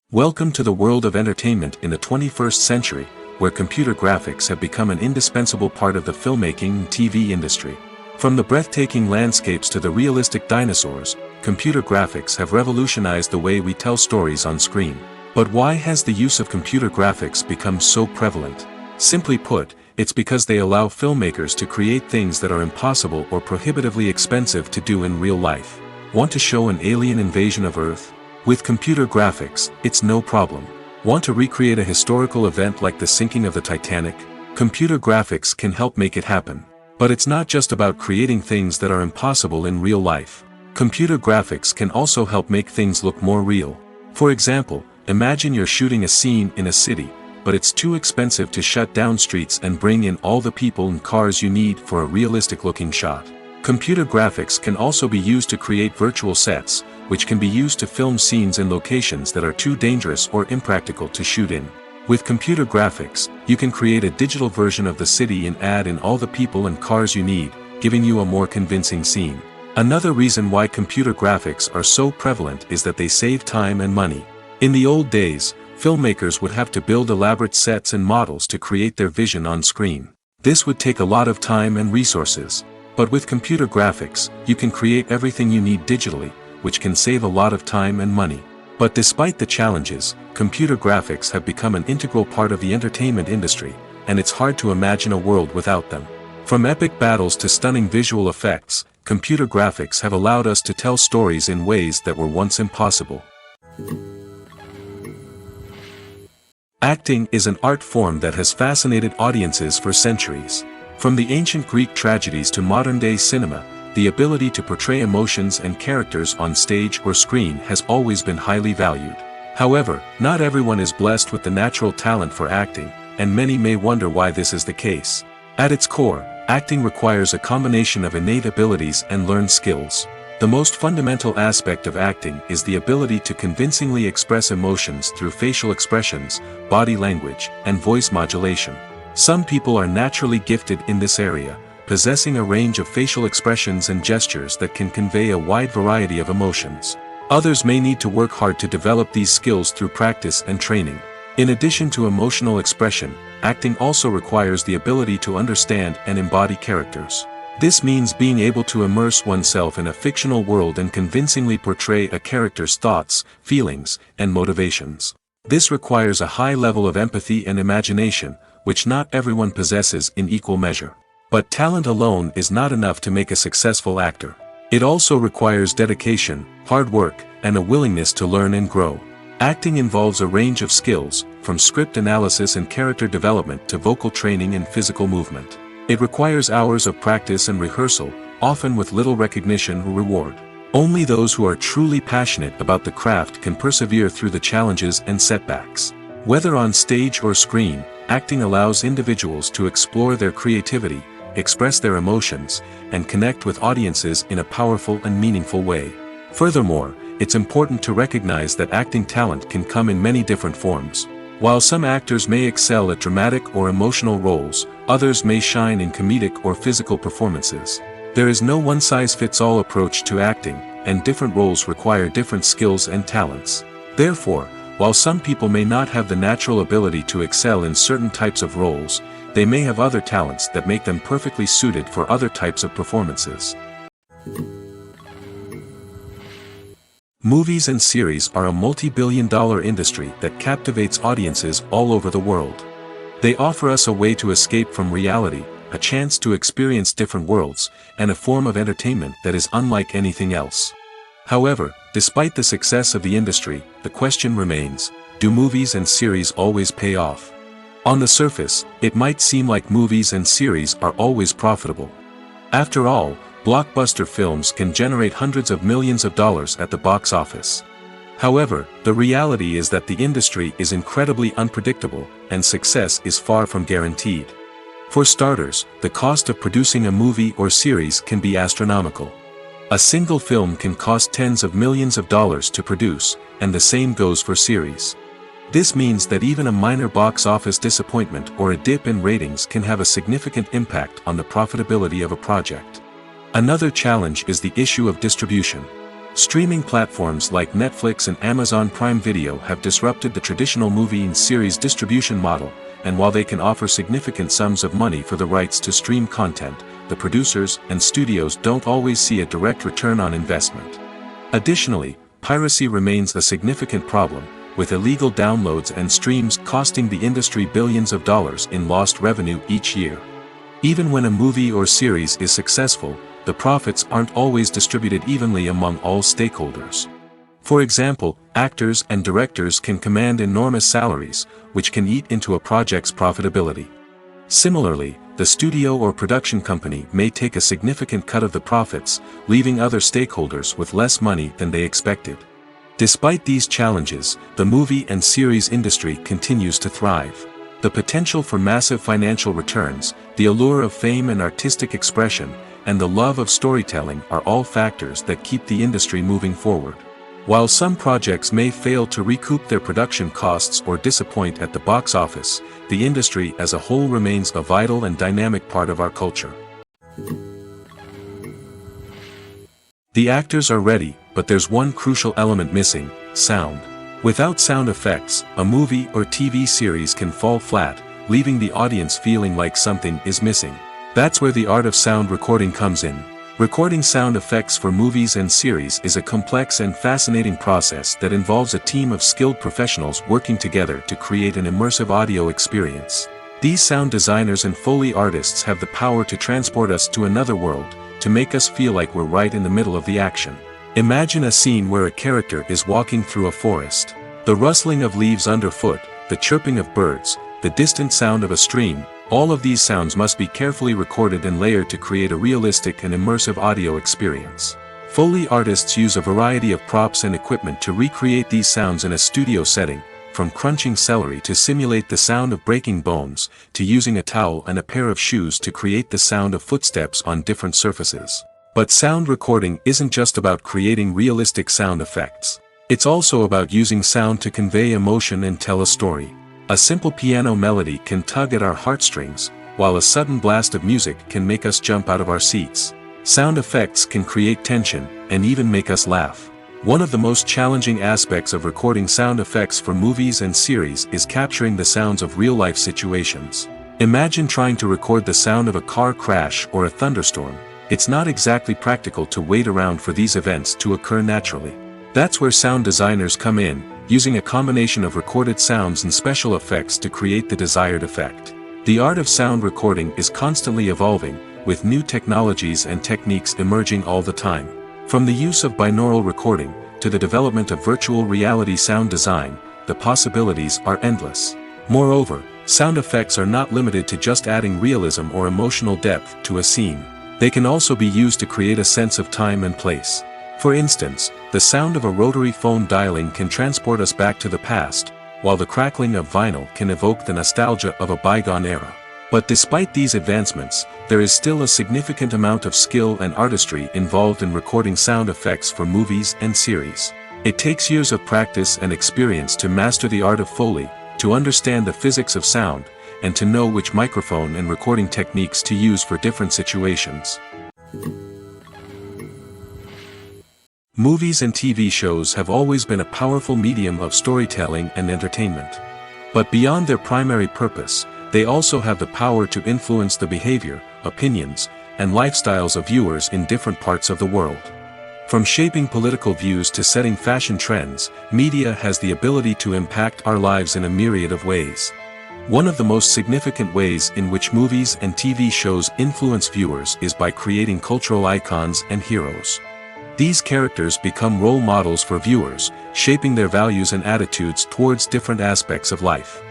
Welcome to the world of entertainment in the 21st century, where computer graphics have become an indispensable part of the filmmaking and TV industry. From the breathtaking landscapes to the realistic dinosaurs, computer graphics have revolutionized the way we tell stories on screen. But why has the use of computer graphics become so prevalent? Simply put, it's because they allow filmmakers to create things that are impossible or prohibitively expensive to do in real life. Want to show an alien invasion of Earth? With computer graphics, it's no problem. Want to recreate a historical event like the sinking of the Titanic? Computer graphics can help make it happen. But it's not just about creating things that are impossible in real life. Computer graphics can also help make things look more real. For example, imagine you're shooting a scene in a city, but it's too expensive to shut down streets and bring in all the people and cars you need for a realistic-looking shot. Computer graphics can also be used to create virtual sets, which can be used to film scenes in locations that are too dangerous or impractical to shoot in. With computer graphics, you can create a digital version of the city and add in all the people and cars you need, giving you a more convincing scene. Another reason why computer graphics are so prevalent is that they save time and money. In the old days, filmmakers would have to build elaborate sets and models to create their vision on screen. This would take a lot of time and resources. But with computer graphics, you can create everything you need digitally, which can save a lot of time and money. But despite the challenges, computer graphics have become an integral part of the entertainment industry, and it's hard to imagine a world without them. From epic battles to stunning visual effects, computer graphics have allowed us to tell stories in ways that were once impossible. Acting is an art form that has fascinated audiences for centuries. From the ancient Greek tragedies to modern-day cinema, the ability to portray emotions and characters on stage or screen has always been highly valued. However, not everyone is blessed with the natural talent for acting, and many may wonder why this is the case. At its core, acting requires a combination of innate abilities and learned skills. The most fundamental aspect of acting is the ability to convincingly express emotions through facial expressions, body language, and voice modulation. Some people are naturally gifted in this area, possessing a range of facial expressions and gestures that can convey a wide variety of emotions. Others may need to work hard to develop these skills through practice and training. In addition to emotional expression, acting also requires the ability to understand and embody characters. This means being able to immerse oneself in a fictional world and convincingly portray a character's thoughts, feelings, and motivations. This requires a high level of empathy and imagination, which not everyone possesses in equal measure. But talent alone is not enough to make a successful actor. It also requires dedication, hard work, and a willingness to learn and grow. Acting involves a range of skills, from script analysis and character development to vocal training and physical movement. It requires hours of practice and rehearsal, often with little recognition or reward. Only those who are truly passionate about the craft can persevere through the challenges and setbacks. Whether on stage or screen, acting allows individuals to explore their creativity, express their emotions, and connect with audiences in a powerful and meaningful way. Furthermore, it's important to recognize that acting talent can come in many different forms. While some actors may excel at dramatic or emotional roles, others may shine in comedic or physical performances. There is no one-size-fits-all approach to acting, and different roles require different skills and talents. Therefore, while some people may not have the natural ability to excel in certain types of roles, they may have other talents that make them perfectly suited for other types of performances. Movies and series are a multi-billion-dollar industry that captivates audiences all over the world. They offer us a way to escape from reality, a chance to experience different worlds, and a form of entertainment that is unlike anything else. However, despite the success of the industry, the question remains, do movies and series always pay off? On the surface, it might seem like movies and series are always profitable. After all, blockbuster films can generate hundreds of millions of dollars at the box office. However, the reality is that the industry is incredibly unpredictable, and success is far from guaranteed. For starters, the cost of producing a movie or series can be astronomical. A single film can cost tens of millions of dollars to produce, and the same goes for series. This means that even a minor box office disappointment or a dip in ratings can have a significant impact on the profitability of a project. Another challenge is the issue of distribution. Streaming platforms like Netflix and Amazon Prime Video have disrupted the traditional movie and series distribution model, and while they can offer significant sums of money for the rights to stream content, the producers and studios don't always see a direct return on investment. Additionally, piracy remains a significant problem, with illegal downloads and streams costing the industry billions of dollars in lost revenue each year. Even when a movie or series is successful, the profits aren't always distributed evenly among all stakeholders. For example, actors and directors can command enormous salaries, which can eat into a project's profitability. Similarly, the studio or production company may take a significant cut of the profits, leaving other stakeholders with less money than they expected. Despite these challenges, the movie and series industry continues to thrive. The potential for massive financial returns, the allure of fame and artistic expression, and the love of storytelling are all factors that keep the industry moving forward. While some projects may fail to recoup their production costs or disappoint at the box office, the industry as a whole remains a vital and dynamic part of our culture. The actors are ready, but there's one crucial element missing: sound. Without sound effects, a movie or TV series can fall flat, leaving the audience feeling like something is missing. That's where the art of sound recording comes in. Recording sound effects for movies and series is a complex and fascinating process that involves a team of skilled professionals working together to create an immersive audio experience. These sound designers and Foley artists have the power to transport us to another world, to make us feel like we're right in the middle of the action. Imagine a scene where a character is walking through a forest. The rustling of leaves underfoot, the chirping of birds, the distant sound of a stream, all of these sounds must be carefully recorded and layered to create a realistic and immersive audio experience. Foley artists use a variety of props and equipment to recreate these sounds in a studio setting, from crunching celery to simulate the sound of breaking bones, to using a towel and a pair of shoes to create the sound of footsteps on different surfaces. But sound recording isn't just about creating realistic sound effects. It's also about using sound to convey emotion and tell a story. A simple piano melody can tug at our heartstrings, while a sudden blast of music can make us jump out of our seats. Sound effects can create tension, and even make us laugh. One of the most challenging aspects of recording sound effects for movies and series is capturing the sounds of real-life situations. Imagine trying to record the sound of a car crash or a thunderstorm. It's not exactly practical to wait around for these events to occur naturally. That's where sound designers come in, using a combination of recorded sounds and special effects to create the desired effect. The art of sound recording is constantly evolving, with new technologies and techniques emerging all the time. From the use of binaural recording, to the development of virtual reality sound design, the possibilities are endless. Moreover, sound effects are not limited to just adding realism or emotional depth to a scene. They can also be used to create a sense of time and place. For instance, the sound of a rotary phone dialing can transport us back to the past, while the crackling of vinyl can evoke the nostalgia of a bygone era. But despite these advancements, there is still a significant amount of skill and artistry involved in recording sound effects for movies and series. It takes years of practice and experience to master the art of Foley, to understand the physics of sound, and to know which microphone and recording techniques to use for different situations. Movies and TV shows have always been a powerful medium of storytelling and entertainment. But beyond their primary purpose, they also have the power to influence the behavior, opinions, and lifestyles of viewers in different parts of the world. From shaping political views to setting fashion trends, media has the ability to impact our lives in a myriad of ways. One of the most significant ways in which movies and TV shows influence viewers is by creating cultural icons and heroes. These characters become role models for viewers, shaping their values and attitudes towards different aspects of life.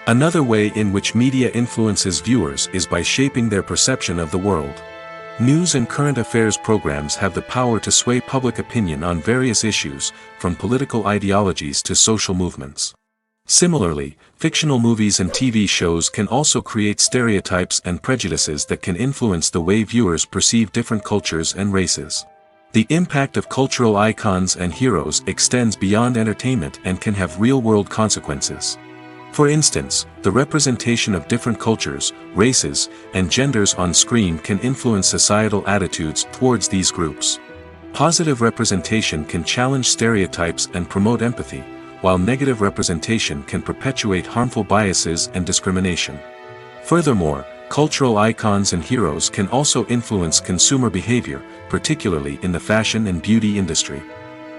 Another way in which media influences viewers is by shaping their perception of the world. News and current affairs programs have the power to sway public opinion on various issues, from political ideologies to social movements. Similarly, fictional movies and TV shows can also create stereotypes and prejudices that can influence the way viewers perceive different cultures and races. The impact of cultural icons and heroes extends beyond entertainment and can have real-world consequences. For instance, the representation of different cultures, races, and genders on screen can influence societal attitudes towards these groups. Positive representation can challenge stereotypes and promote empathy, while negative representation can perpetuate harmful biases and discrimination. Furthermore, cultural icons and heroes can also influence consumer behavior, particularly in the fashion and beauty industry.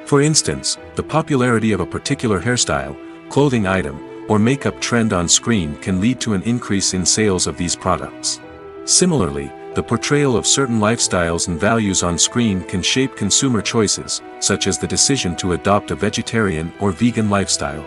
For instance, the popularity of a particular hairstyle, clothing item, or makeup trend on screen can lead to an increase in sales of these products. Similarly, the portrayal of certain lifestyles and values on screen can shape consumer choices, such as the decision to adopt a vegetarian or vegan lifestyle.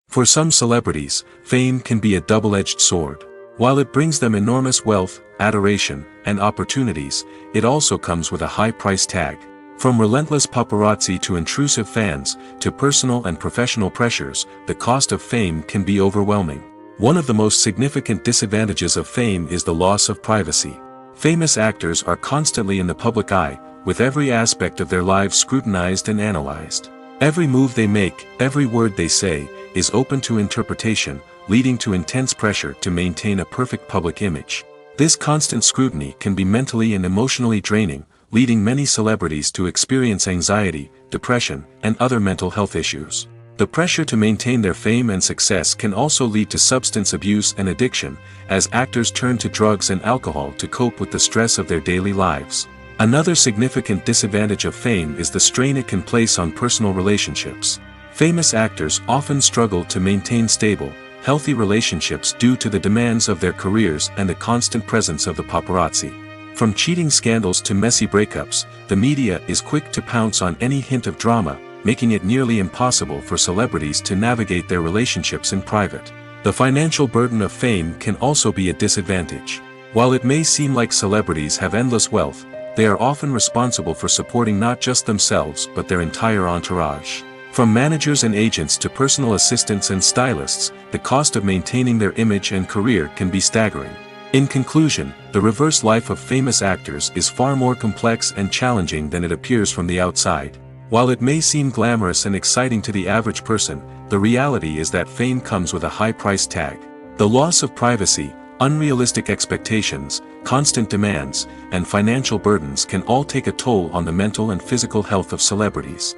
For some celebrities, fame can be a double-edged sword. While it brings them enormous wealth, adoration, and opportunities, it also comes with a high price tag. From relentless paparazzi to intrusive fans, to personal and professional pressures, the cost of fame can be overwhelming. One of the most significant disadvantages of fame is the loss of privacy. Famous actors are constantly in the public eye, with every aspect of their lives scrutinized and analyzed. Every move they make, every word they say, is open to interpretation, leading to intense pressure to maintain a perfect public image. This constant scrutiny can be mentally and emotionally draining, leading many celebrities to experience anxiety, depression, and other mental health issues. The pressure to maintain their fame and success can also lead to substance abuse and addiction, as actors turn to drugs and alcohol to cope with the stress of their daily lives. Another significant disadvantage of fame is the strain it can place on personal relationships. Famous actors often struggle to maintain stable, healthy relationships due to the demands of their careers and the constant presence of the paparazzi. From cheating scandals to messy breakups, the media is quick to pounce on any hint of drama, making it nearly impossible for celebrities to navigate their relationships in private. The financial burden of fame can also be a disadvantage. While it may seem like celebrities have endless wealth, they are often responsible for supporting not just themselves but their entire entourage. From managers and agents to personal assistants and stylists, the cost of maintaining their image and career can be staggering. In conclusion, the reverse life of famous actors is far more complex and challenging than it appears from the outside. While it may seem glamorous and exciting to the average person, the reality is that fame comes with a high price tag. The loss of privacy, unrealistic expectations, constant demands, and financial burdens can all take a toll on the mental and physical health of celebrities.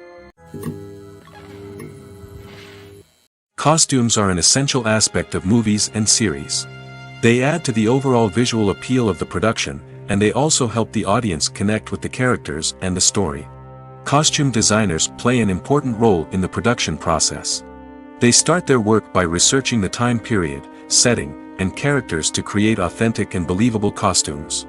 Costumes are an essential aspect of movies and series. They add to the overall visual appeal of the production, and they also help the audience connect with the characters and the story. Costume designers play an important role in the production process. They start their work by researching the time period, setting, and characters to create authentic and believable costumes.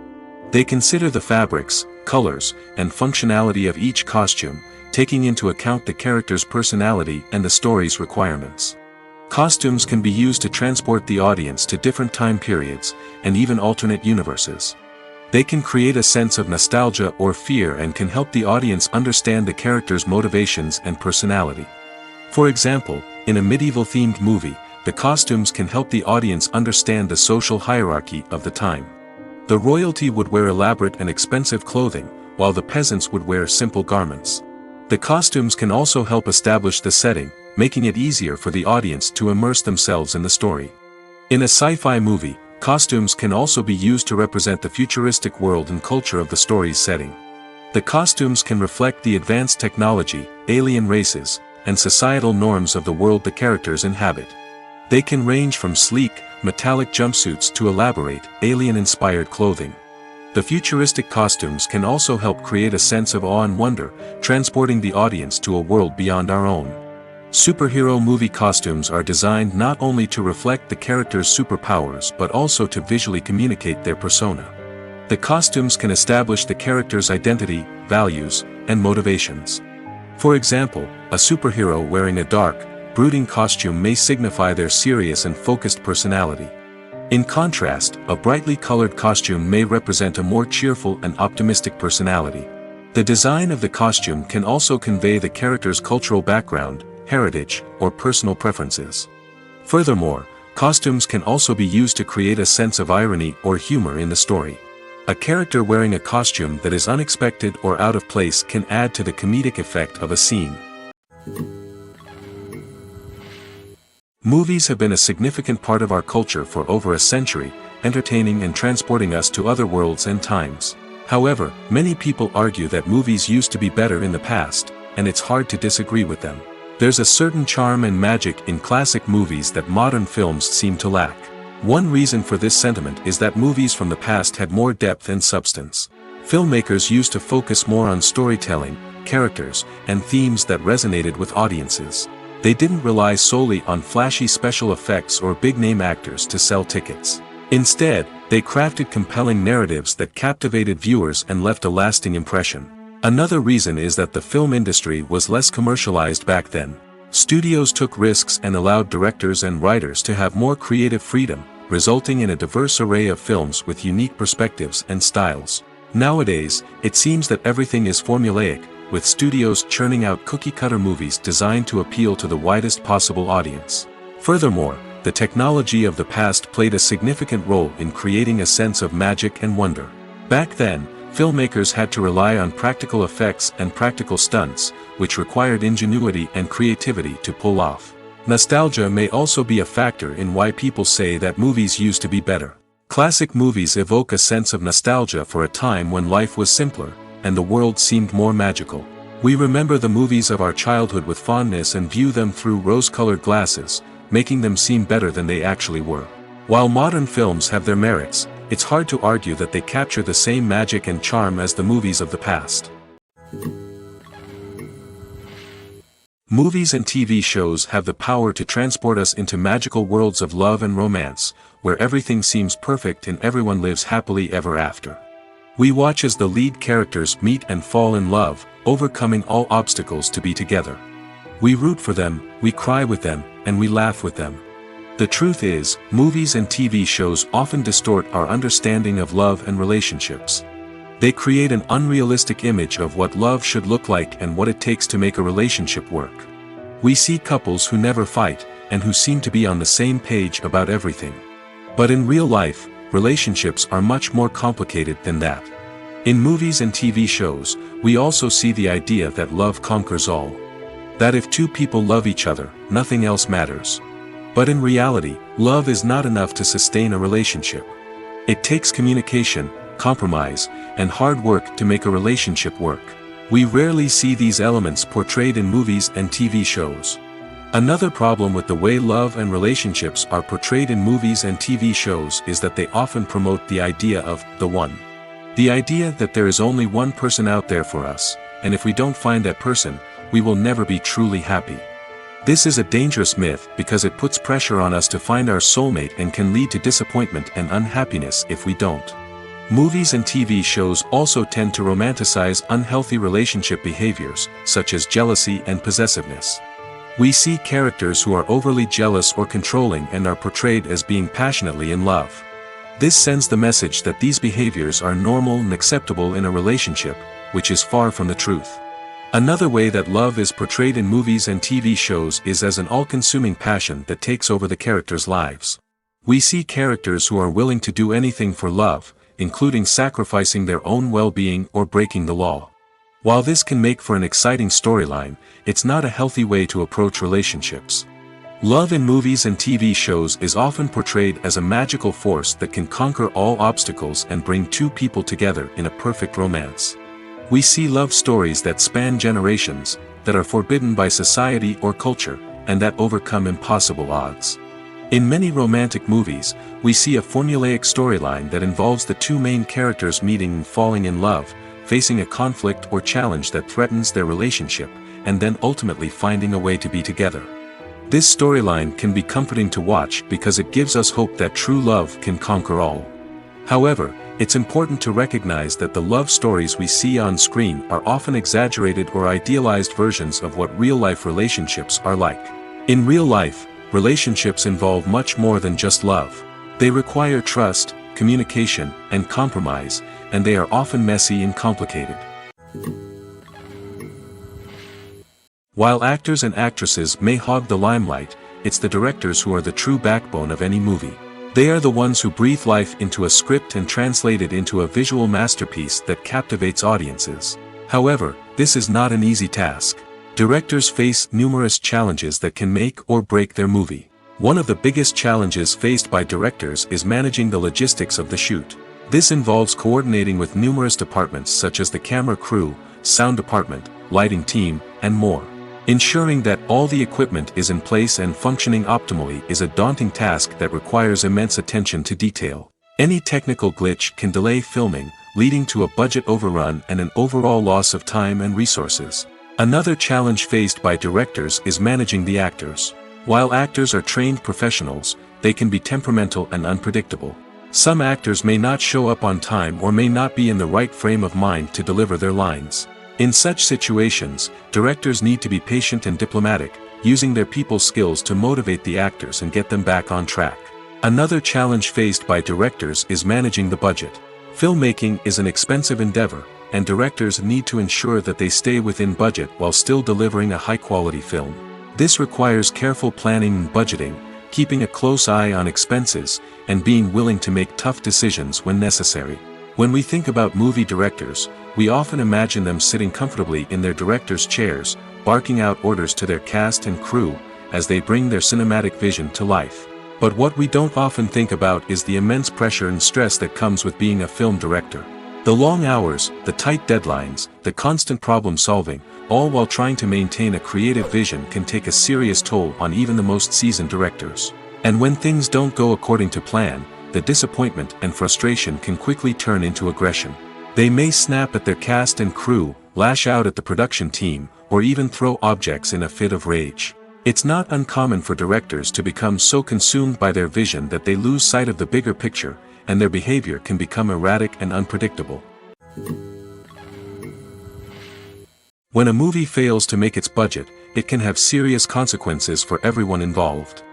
They consider the fabrics, colors, and functionality of each costume, taking into account the character's personality and the story's requirements. Costumes can be used to transport the audience to different time periods, and even alternate universes. They can create a sense of nostalgia or fear and can help the audience understand the character's motivations and personality. For example, in a medieval-themed movie, the costumes can help the audience understand the social hierarchy of the time. The royalty would wear elaborate and expensive clothing, while the peasants would wear simple garments. The costumes can also help establish the setting, making it easier for the audience to immerse themselves in the story. In a sci-fi movie, costumes can also be used to represent the futuristic world and culture of the story's setting. The costumes can reflect the advanced technology, alien races, and societal norms of the world the characters inhabit. They can range from sleek, metallic jumpsuits to elaborate, alien-inspired clothing. The futuristic costumes can also help create a sense of awe and wonder, transporting the audience to a world beyond our own. Superhero movie costumes are designed not only to reflect the character's superpowers but also to visually communicate their persona. The costumes can establish the character's identity, values, and motivations. For example, a superhero wearing a dark, brooding costume may signify their serious and focused personality. In contrast, a brightly colored costume may represent a more cheerful and optimistic personality. The design of the costume can also convey the character's cultural background, heritage, or personal preferences. Furthermore, costumes can also be used to create a sense of irony or humor in the story. A character wearing a costume that is unexpected or out of place can add to the comedic effect of a scene. Movies have been a significant part of our culture for over a century, entertaining and transporting us to other worlds and times. However, many people argue that movies used to be better in the past, and it's hard to disagree with them. There's a certain charm and magic in classic movies that modern films seem to lack. One reason for this sentiment is that movies from the past had more depth and substance. Filmmakers used to focus more on storytelling, characters, and themes that resonated with audiences. They didn't rely solely on flashy special effects or big-name actors to sell tickets. Instead, they crafted compelling narratives that captivated viewers and left a lasting impression. Another reason is that the film industry was less commercialized back then. Studios took risks and allowed directors and writers to have more creative freedom, resulting in a diverse array of films with unique perspectives and styles. Nowadays, it seems that everything is formulaic, with studios churning out cookie-cutter movies designed to appeal to the widest possible audience. Furthermore, the technology of the past played a significant role in creating a sense of magic and wonder. Back then, filmmakers had to rely on practical effects and practical stunts, which required ingenuity and creativity to pull off. Nostalgia may also be a factor in why people say that movies used to be better. Classic movies evoke a sense of nostalgia for a time when life was simpler, and the world seemed more magical. We remember the movies of our childhood with fondness and view them through rose-colored glasses, making them seem better than they actually were. While modern films have their merits, it's hard to argue that they capture the same magic and charm as the movies of the past. Movies and TV shows have the power to transport us into magical worlds of love and romance, where everything seems perfect and everyone lives happily ever after. We watch as the lead characters meet and fall in love, overcoming all obstacles to be together. We root for them, we cry with them, and we laugh with them. The truth is, movies and TV shows often distort our understanding of love and relationships. They create an unrealistic image of what love should look like and what it takes to make a relationship work. We see couples who never fight, and who seem to be on the same page about everything. But in real life, relationships are much more complicated than that. In movies and TV shows, we also see the idea that love conquers all. That if two people love each other, nothing else matters. But in reality, love is not enough to sustain a relationship. It takes communication, compromise, and hard work to make a relationship work. We rarely see these elements portrayed in movies and TV shows. Another problem with the way love and relationships are portrayed in movies and TV shows is that they often promote the idea of the one. The idea that there is only one person out there for us, and if we don't find that person, we will never be truly happy. This is a dangerous myth because it puts pressure on us to find our soulmate and can lead to disappointment and unhappiness if we don't. Movies and TV shows also tend to romanticize unhealthy relationship behaviors, such as jealousy and possessiveness. We see characters who are overly jealous or controlling and are portrayed as being passionately in love. This sends the message that these behaviors are normal and acceptable in a relationship, which is far from the truth. Another way that love is portrayed in movies and TV shows is as an all-consuming passion that takes over the characters' lives. We see characters who are willing to do anything for love, including sacrificing their own well-being or breaking the law. While this can make for an exciting storyline, it's not a healthy way to approach relationships. Love in movies and TV shows is often portrayed as a magical force that can conquer all obstacles and bring two people together in a perfect romance. We see love stories that span generations, that are forbidden by society or culture, and that overcome impossible odds. In many romantic movies, we see a formulaic storyline that involves the two main characters meeting and falling in love, facing a conflict or challenge that threatens their relationship, and then ultimately finding a way to be together. This storyline can be comforting to watch because it gives us hope that true love can conquer all. However, it's important to recognize that the love stories we see on screen are often exaggerated or idealized versions of what real-life relationships are like. In real life, relationships involve much more than just love. They require trust, communication, and compromise, and they are often messy and complicated. While actors and actresses may hog the limelight, it's the directors who are the true backbone of any movie. They are the ones who breathe life into a script and translate it into a visual masterpiece that captivates audiences. However, this is not an easy task. Directors face numerous challenges that can make or break their movie. One of the biggest challenges faced by directors is managing the logistics of the shoot. This involves coordinating with numerous departments such as the camera crew, sound department, lighting team, and more. Ensuring that all the equipment is in place and functioning optimally is a daunting task that requires immense attention to detail. Any technical glitch can delay filming, leading to a budget overrun and an overall loss of time and resources. Another challenge faced by directors is managing the actors. While actors are trained professionals, they can be temperamental and unpredictable. Some actors may not show up on time or may not be in the right frame of mind to deliver their lines. In such situations, directors need to be patient and diplomatic, using their people skills to motivate the actors and get them back on track. Another challenge faced by directors is managing the budget. Filmmaking is an expensive endeavor, and directors need to ensure that they stay within budget while still delivering a high-quality film. This requires careful planning and budgeting, keeping a close eye on expenses, and being willing to make tough decisions when necessary. When we think about movie directors, we often imagine them sitting comfortably in their director's chairs, barking out orders to their cast and crew, as they bring their cinematic vision to life. But what we don't often think about is the immense pressure and stress that comes with being a film director. The long hours, the tight deadlines, the constant problem solving, all while trying to maintain a creative vision can take a serious toll on even the most seasoned directors. And when things don't go according to plan, the disappointment and frustration can quickly turn into aggression. They may snap at their cast and crew, lash out at the production team, or even throw objects in a fit of rage. It's not uncommon for directors to become so consumed by their vision that they lose sight of the bigger picture, and their behavior can become erratic and unpredictable. When a movie fails to make its budget, it can have serious consequences for everyone involved.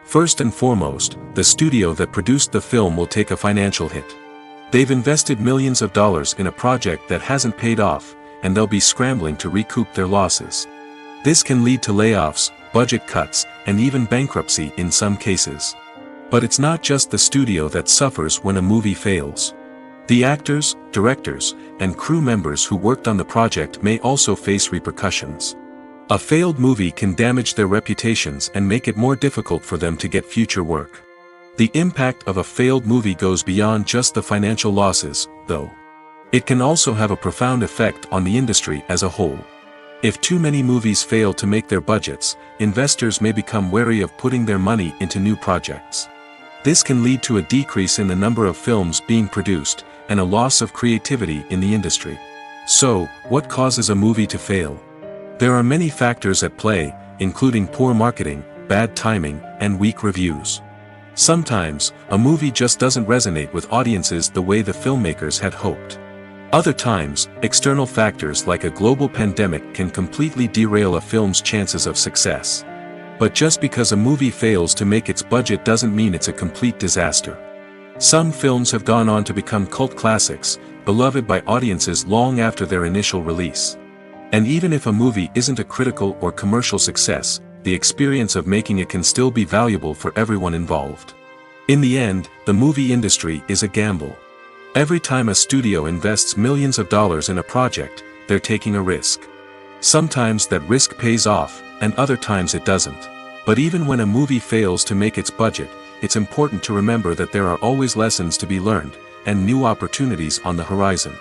First and foremost, the studio that produced the film will take a financial hit. They've invested millions of dollars in a project that hasn't paid off, and they'll be scrambling to recoup their losses. This can lead to layoffs, budget cuts, and even bankruptcy in some cases. But it's not just the studio that suffers when a movie fails. The actors, directors, and crew members who worked on the project may also face repercussions. A failed movie can damage their reputations and make it more difficult for them to get future work. The impact of a failed movie goes beyond just the financial losses, though. It can also have a profound effect on the industry as a whole. If too many movies fail to make their budgets, investors may become wary of putting their money into new projects. This can lead to a decrease in the number of films being produced, and a loss of creativity in the industry. So, what causes a movie to fail? There are many factors at play, including poor marketing, bad timing, and weak reviews. Sometimes, a movie just doesn't resonate with audiences the way the filmmakers had hoped. Other times, external factors like a global pandemic can completely derail a film's chances of success. But just because a movie fails to make its budget doesn't mean it's a complete disaster. Some films have gone on to become cult classics, beloved by audiences long after their initial release. And even if a movie isn't a critical or commercial success, the experience of making it can still be valuable for everyone involved. In the end, the movie industry is a gamble. Every time a studio invests millions of dollars in a project, they're taking a risk. Sometimes that risk pays off, and other times it doesn't. But even when a movie fails to make its budget, it's important to remember that there are always lessons to be learned, and new opportunities on the horizon.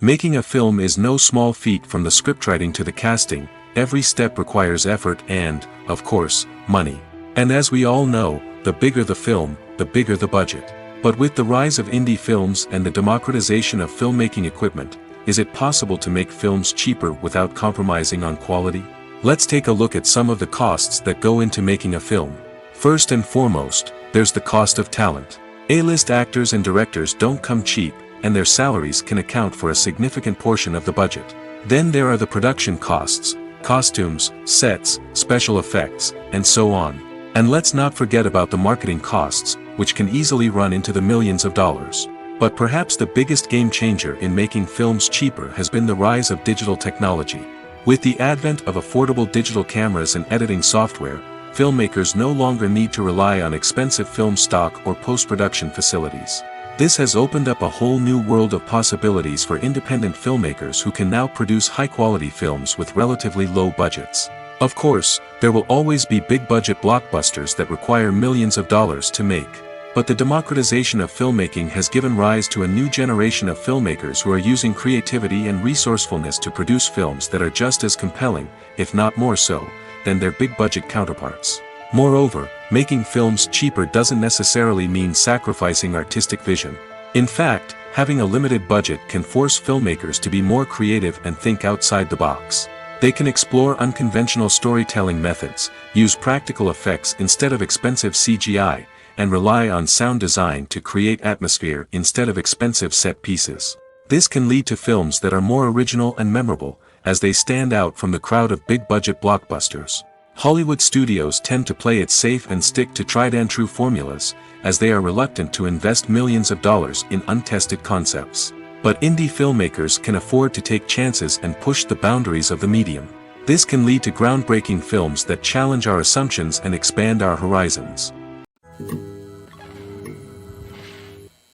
Making a film is no small feat. From the scriptwriting to the casting, every step requires effort and, of course, money. And as we all know, the bigger the film, the bigger the budget. But with the rise of indie films and the democratization of filmmaking equipment, is it possible to make films cheaper without compromising on quality? Let's take a look at some of the costs that go into making a film. First and foremost, there's the cost of talent. A-list actors and directors don't come cheap, and their salaries can account for a significant portion of the budget. Then there are the production costs, costumes, sets, special effects, and so on. And let's not forget about the marketing costs, which can easily run into the millions of dollars. But perhaps the biggest game changer in making films cheaper has been the rise of digital technology. With the advent of affordable digital cameras and editing software, filmmakers no longer need to rely on expensive film stock or post-production facilities. This has opened up a whole new world of possibilities for independent filmmakers who can now produce high-quality films with relatively low budgets. Of course, there will always be big-budget blockbusters that require millions of dollars to make. But the democratization of filmmaking has given rise to a new generation of filmmakers who are using creativity and resourcefulness to produce films that are just as compelling, if not more so, than their big-budget counterparts. Moreover, making films cheaper doesn't necessarily mean sacrificing artistic vision. In fact, having a limited budget can force filmmakers to be more creative and think outside the box. They can explore unconventional storytelling methods, use practical effects instead of expensive CGI, and rely on sound design to create atmosphere instead of expensive set pieces. This can lead to films that are more original and memorable, as they stand out from the crowd of big-budget blockbusters. Hollywood studios tend to play it safe and stick to tried-and-true formulas, as they are reluctant to invest millions of dollars in untested concepts. But indie filmmakers can afford to take chances and push the boundaries of the medium. This can lead to groundbreaking films that challenge our assumptions and expand our horizons.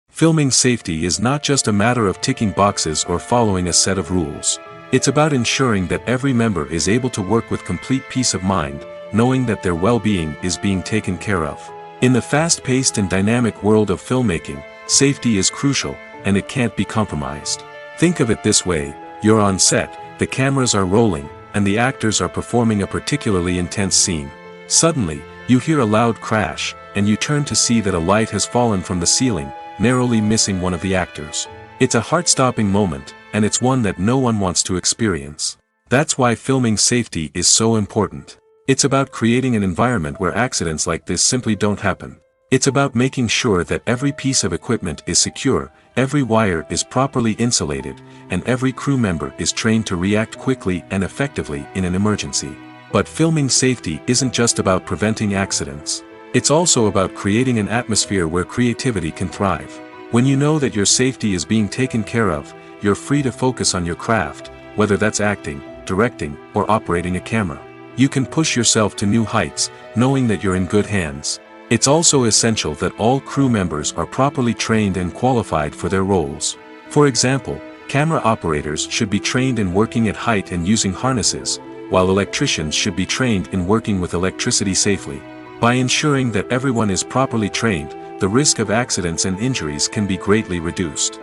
Filming safety is not just a matter of ticking boxes or following a set of rules. It's about ensuring that every member is able to work with complete peace of mind, knowing that their well-being is being taken care of. In the fast-paced and dynamic world of filmmaking, safety is crucial, and it can't be compromised. Think of it this way: you're on set, the cameras are rolling, and the actors are performing a particularly intense scene. Suddenly, you hear a loud crash, and you turn to see that a light has fallen from the ceiling, narrowly missing one of the actors. It's a heart-stopping moment, and it's one that no one wants to experience. That's why filming safety is so important. It's about creating an environment where accidents like this simply don't happen. It's about making sure that every piece of equipment is secure, every wire is properly insulated, and every crew member is trained to react quickly and effectively in an emergency. But filming safety isn't just about preventing accidents. It's also about creating an atmosphere where creativity can thrive. When you know that your safety is being taken care of, you're free to focus on your craft, whether that's acting, directing, or operating a camera. You can push yourself to new heights, knowing that you're in good hands. It's also essential that all crew members are properly trained and qualified for their roles. For example, camera operators should be trained in working at height and using harnesses, while electricians should be trained in working with electricity safely. By ensuring that everyone is properly trained, the risk of accidents and injuries can be greatly reduced.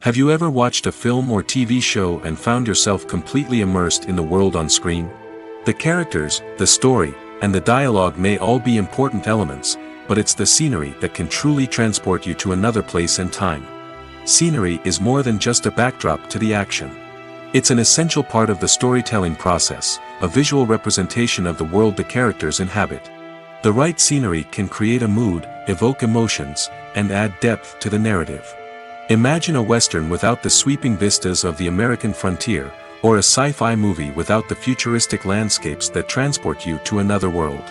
Have you ever watched a film or TV show and found yourself completely immersed in the world on screen? The characters, the story, and the dialogue may all be important elements, but it's the scenery that can truly transport you to another place and time. Scenery is more than just a backdrop to the action. It's an essential part of the storytelling process, a visual representation of the world the characters inhabit. The right scenery can create a mood, evoke emotions, and add depth to the narrative. Imagine a Western without the sweeping vistas of the American frontier, or a sci-fi movie without the futuristic landscapes that transport you to another world.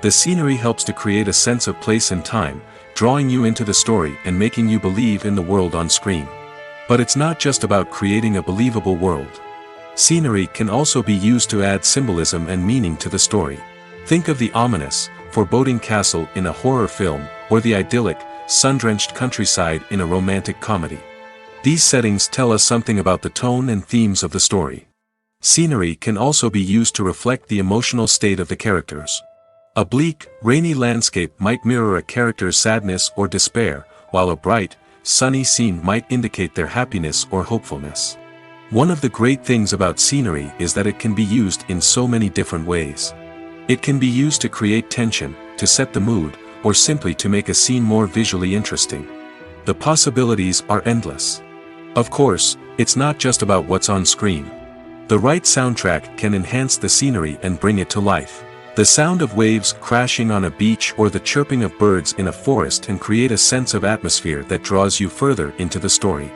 The scenery helps to create a sense of place and time, drawing you into the story and making you believe in the world on screen. But it's not just about creating a believable world. Scenery can also be used to add symbolism and meaning to the story. Think of the ominous, foreboding castle in a horror film, or the idyllic, sun-drenched countryside in a romantic comedy. These settings tell us something about the tone and themes of the story. Scenery can also be used to reflect the emotional state of the characters. A bleak, rainy landscape might mirror a character's sadness or despair, while a bright, sunny scene might indicate their happiness or hopefulness. One of the great things about scenery is that it can be used in so many different ways. It can be used to create tension, to set the mood, or simply to make a scene more visually interesting. The possibilities are endless. Of course, it's not just about what's on screen. The right soundtrack can enhance the scenery and bring it to life. The sound of waves crashing on a beach or the chirping of birds in a forest can create a sense of atmosphere that draws you further into the story.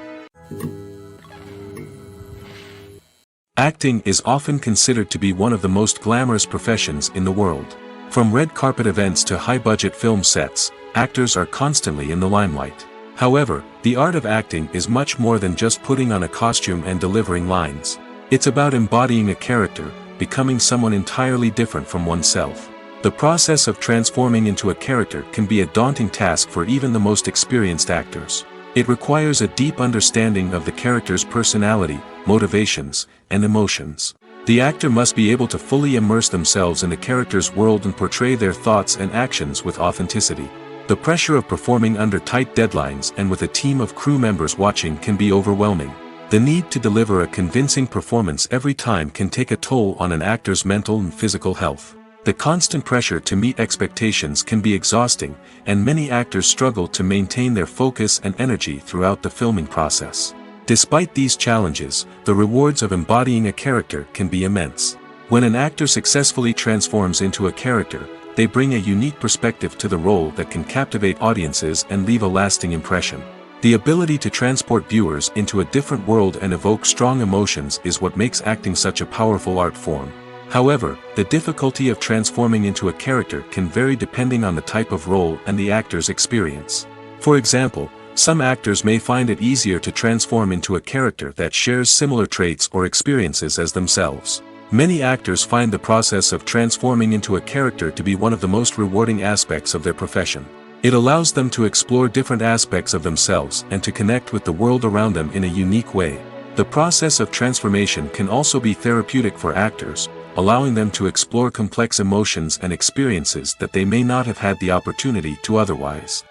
Acting is often considered to be one of the most glamorous professions in the world. From red carpet events to high-budget film sets, actors are constantly in the limelight. However, the art of acting is much more than just putting on a costume and delivering lines. It's about embodying a character, becoming someone entirely different from oneself. The process of transforming into a character can be a daunting task for even the most experienced actors. It requires a deep understanding of the character's personality, motivations, and emotions. The actor must be able to fully immerse themselves in the character's world and portray their thoughts and actions with authenticity. The pressure of performing under tight deadlines and with a team of crew members watching can be overwhelming. The need to deliver a convincing performance every time can take a toll on an actor's mental and physical health. The constant pressure to meet expectations can be exhausting, and many actors struggle to maintain their focus and energy throughout the filming process. Despite these challenges, the rewards of embodying a character can be immense. When an actor successfully transforms into a character, they bring a unique perspective to the role that can captivate audiences and leave a lasting impression. The ability to transport viewers into a different world and evoke strong emotions is what makes acting such a powerful art form. However, the difficulty of transforming into a character can vary depending on the type of role and the actor's experience. For example, some actors may find it easier to transform into a character that shares similar traits or experiences as themselves. Many actors find the process of transforming into a character to be one of the most rewarding aspects of their profession. It allows them to explore different aspects of themselves and to connect with the world around them in a unique way. The process of transformation can also be therapeutic for actors, allowing them to explore complex emotions and experiences that they may not have had the opportunity to otherwise.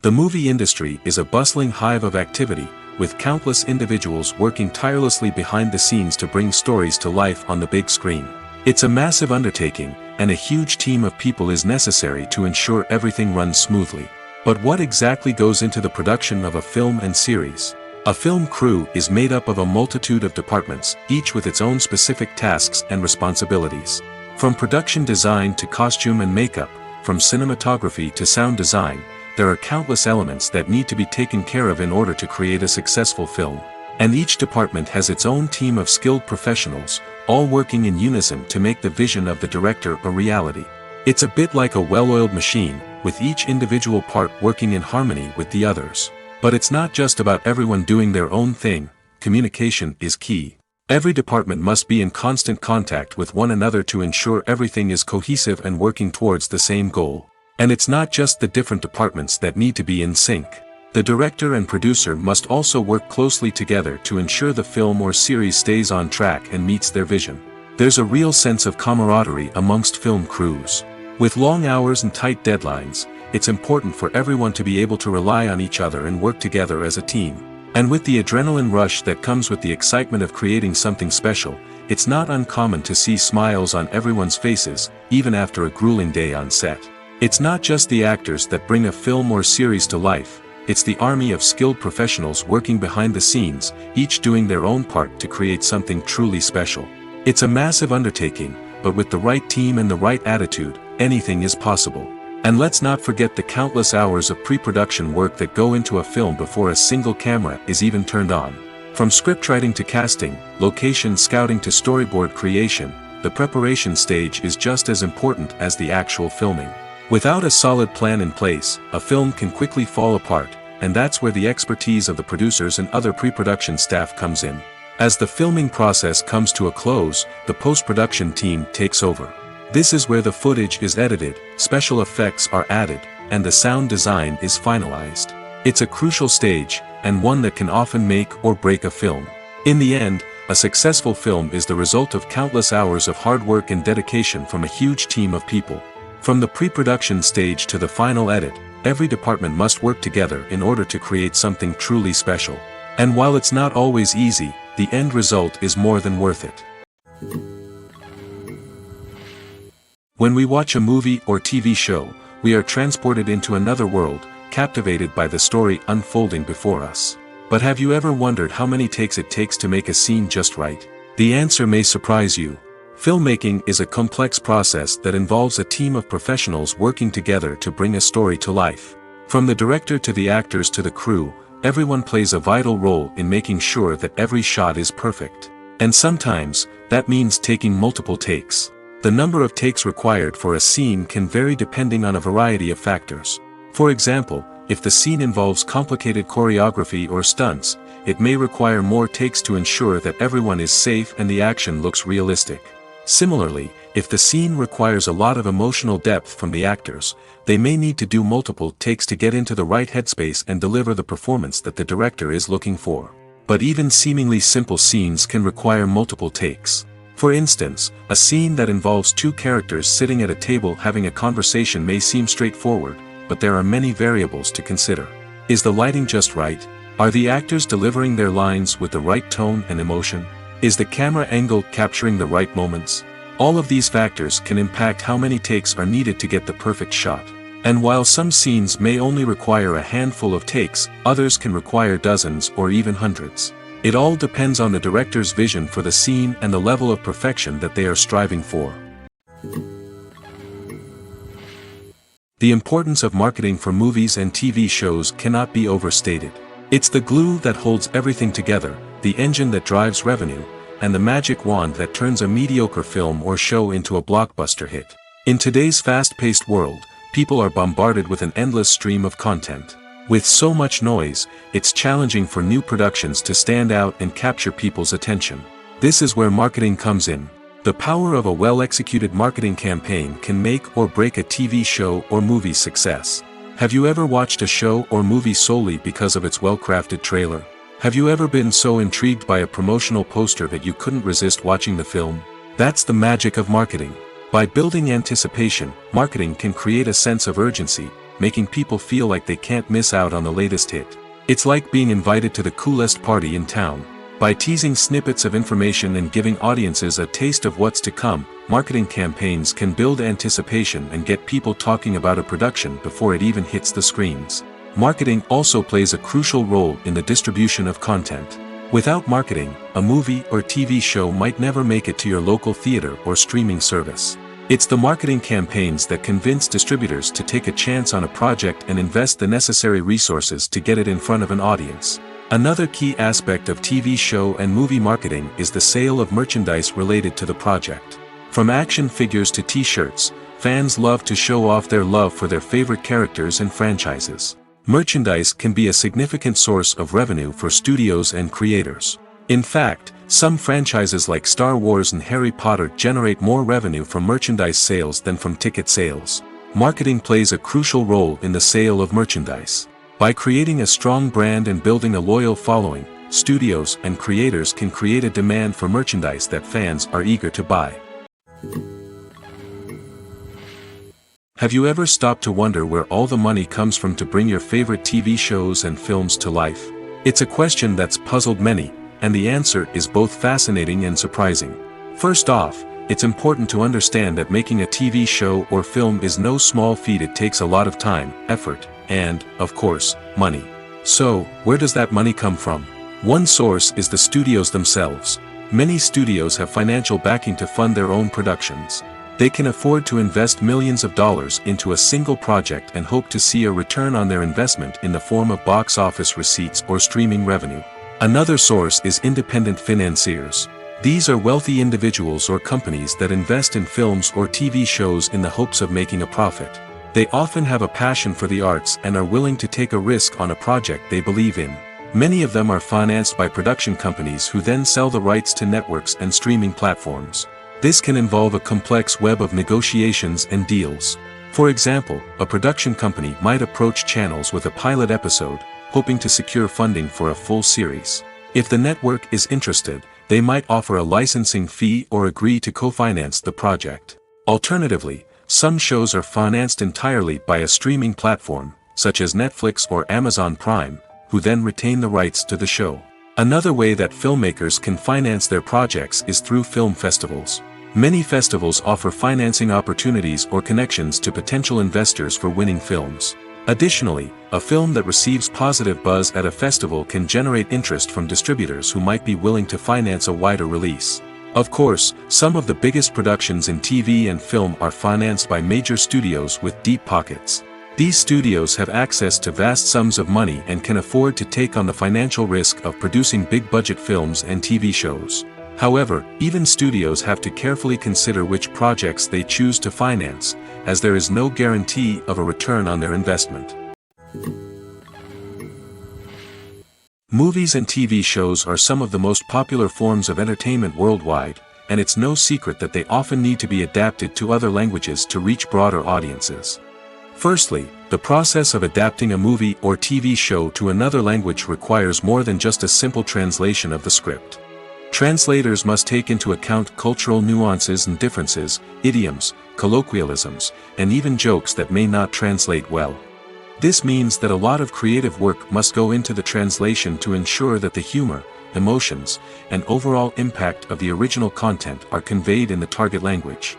The movie industry is a bustling hive of activity, with countless individuals working tirelessly behind the scenes to bring stories to life on the big screen. It's a massive undertaking, and a huge team of people is necessary to ensure everything runs smoothly. But what exactly goes into the production of a film and series? A film crew is made up of a multitude of departments, each with its own specific tasks and responsibilities. From production design to costume and makeup, from cinematography to sound design, there are countless elements that need to be taken care of in order to create a successful film. And each department has its own team of skilled professionals, all working in unison to make the vision of the director a reality. It's a bit like a well-oiled machine, with each individual part working in harmony with the others. But it's not just about everyone doing their own thing. Communication is key. Every department must be in constant contact with one another to ensure everything is cohesive and working towards the same goal. And it's not just the different departments that need to be in sync. The director and producer must also work closely together to ensure the film or series stays on track and meets their vision. There's a real sense of camaraderie amongst film crews. With long hours and tight deadlines, it's important for everyone to be able to rely on each other and work together as a team. And with the adrenaline rush that comes with the excitement of creating something special, it's not uncommon to see smiles on everyone's faces, even after a grueling day on set. It's not just the actors that bring a film or series to life. It's the army of skilled professionals working behind the scenes, each doing their own part to create something truly special. It's a massive undertaking, but with the right team and the right attitude, anything is possible. And let's not forget the countless hours of pre-production work that go into a film before a single camera is even turned on. From scriptwriting to casting, location scouting to storyboard creation, the preparation stage is just as important as the actual filming. Without a solid plan in place, a film can quickly fall apart, and that's where the expertise of the producers and other pre-production staff comes in. As the filming process comes to a close, the post-production team takes over. This is where the footage is edited, special effects are added, and the sound design is finalized. It's a crucial stage, and one that can often make or break a film. In the end, a successful film is the result of countless hours of hard work and dedication from a huge team of people. From the pre-production stage to the final edit, every department must work together in order to create something truly special. And while it's not always easy, the end result is more than worth it. When we watch a movie or TV show, we are transported into another world, captivated by the story unfolding before us. But have you ever wondered how many takes it takes to make a scene just right? The answer may surprise you. Filmmaking is a complex process that involves a team of professionals working together to bring a story to life. From the director to the actors to the crew, everyone plays a vital role in making sure that every shot is perfect. And sometimes, that means taking multiple takes. The number of takes required for a scene can vary depending on a variety of factors. For example, if the scene involves complicated choreography or stunts, it may require more takes to ensure that everyone is safe and the action looks realistic. Similarly, if the scene requires a lot of emotional depth from the actors, they may need to do multiple takes to get into the right headspace and deliver the performance that the director is looking for. But even seemingly simple scenes can require multiple takes. For instance, a scene that involves two characters sitting at a table having a conversation may seem straightforward, but there are many variables to consider. Is the lighting just right? Are the actors delivering their lines with the right tone and emotion? Is the camera angle capturing the right moments? All of these factors can impact how many takes are needed to get the perfect shot. And while some scenes may only require a handful of takes, others can require dozens or even hundreds. It all depends on the director's vision for the scene and the level of perfection that they are striving for. The importance of marketing for movies and TV shows cannot be overstated. It's the glue that holds everything together, the engine that drives revenue, and the magic wand that turns a mediocre film or show into a blockbuster hit. In today's fast-paced world, people are bombarded with an endless stream of content. With so much noise, it's challenging for new productions to stand out and capture people's attention. This is where marketing comes in. The power of a well-executed marketing campaign can make or break a TV show or movie's success. Have you ever watched a show or movie solely because of its well-crafted trailer? Have you ever been so intrigued by a promotional poster that you couldn't resist watching the film? That's the magic of marketing. By building anticipation, marketing can create a sense of urgency, making people feel like they can't miss out on the latest hit. It's like being invited to the coolest party in town. By teasing snippets of information and giving audiences a taste of what's to come, marketing campaigns can build anticipation and get people talking about a production before it even hits the screens. Marketing also plays a crucial role in the distribution of content. Without marketing, a movie or TV show might never make it to your local theater or streaming service. It's the marketing campaigns that convince distributors to take a chance on a project and invest the necessary resources to get it in front of an audience. Another key aspect of TV show and movie marketing is the sale of merchandise related to the project. From action figures to t-shirts, fans love to show off their love for their favorite characters and franchises. Merchandise can be a significant source of revenue for studios and creators. In fact, some franchises like Star Wars and Harry Potter generate more revenue from merchandise sales than from ticket sales. Marketing plays a crucial role in the sale of merchandise. By creating a strong brand and building a loyal following, studios and creators can create a demand for merchandise that fans are eager to buy. Have you ever stopped to wonder where all the money comes from to bring your favorite TV shows and films to life? It's a question that's puzzled many, and the answer is both fascinating and surprising. First off, it's important to understand that making a TV show or film is no small feat. It takes a lot of time, effort, and, of course, money. So, where does that money come from? One source is the studios themselves. Many studios have financial backing to fund their own productions. They can afford to invest millions of dollars into a single project and hope to see a return on their investment in the form of box office receipts or streaming revenue. Another source is independent financiers. These are wealthy individuals or companies that invest in films or TV shows in the hopes of making a profit. They often have a passion for the arts and are willing to take a risk on a project they believe in. Many of them are financed by production companies who then sell the rights to networks and streaming platforms. This can involve a complex web of negotiations and deals. For example, a production company might approach channels with a pilot episode, hoping to secure funding for a full series. If the network is interested, they might offer a licensing fee or agree to co-finance the project. Alternatively, some shows are financed entirely by a streaming platform, such as Netflix or Amazon Prime, who then retain the rights to the show. Another way that filmmakers can finance their projects is through film festivals. Many festivals offer financing opportunities or connections to potential investors for winning films. Additionally, a film that receives positive buzz at a festival can generate interest from distributors who might be willing to finance a wider release. Of course, some of the biggest productions in TV and film are financed by major studios with deep pockets. These studios have access to vast sums of money and can afford to take on the financial risk of producing big-budget films and TV shows. However, even studios have to carefully consider which projects they choose to finance, as there is no guarantee of a return on their investment. Movies and TV shows are some of the most popular forms of entertainment worldwide, and it's no secret that they often need to be adapted to other languages to reach broader audiences. Firstly, the process of adapting a movie or TV show to another language requires more than just a simple translation of the script. Translators must take into account cultural nuances and differences, idioms, colloquialisms, and even jokes that may not translate well. This means that a lot of creative work must go into the translation to ensure that the humor, emotions, and overall impact of the original content are conveyed in the target language.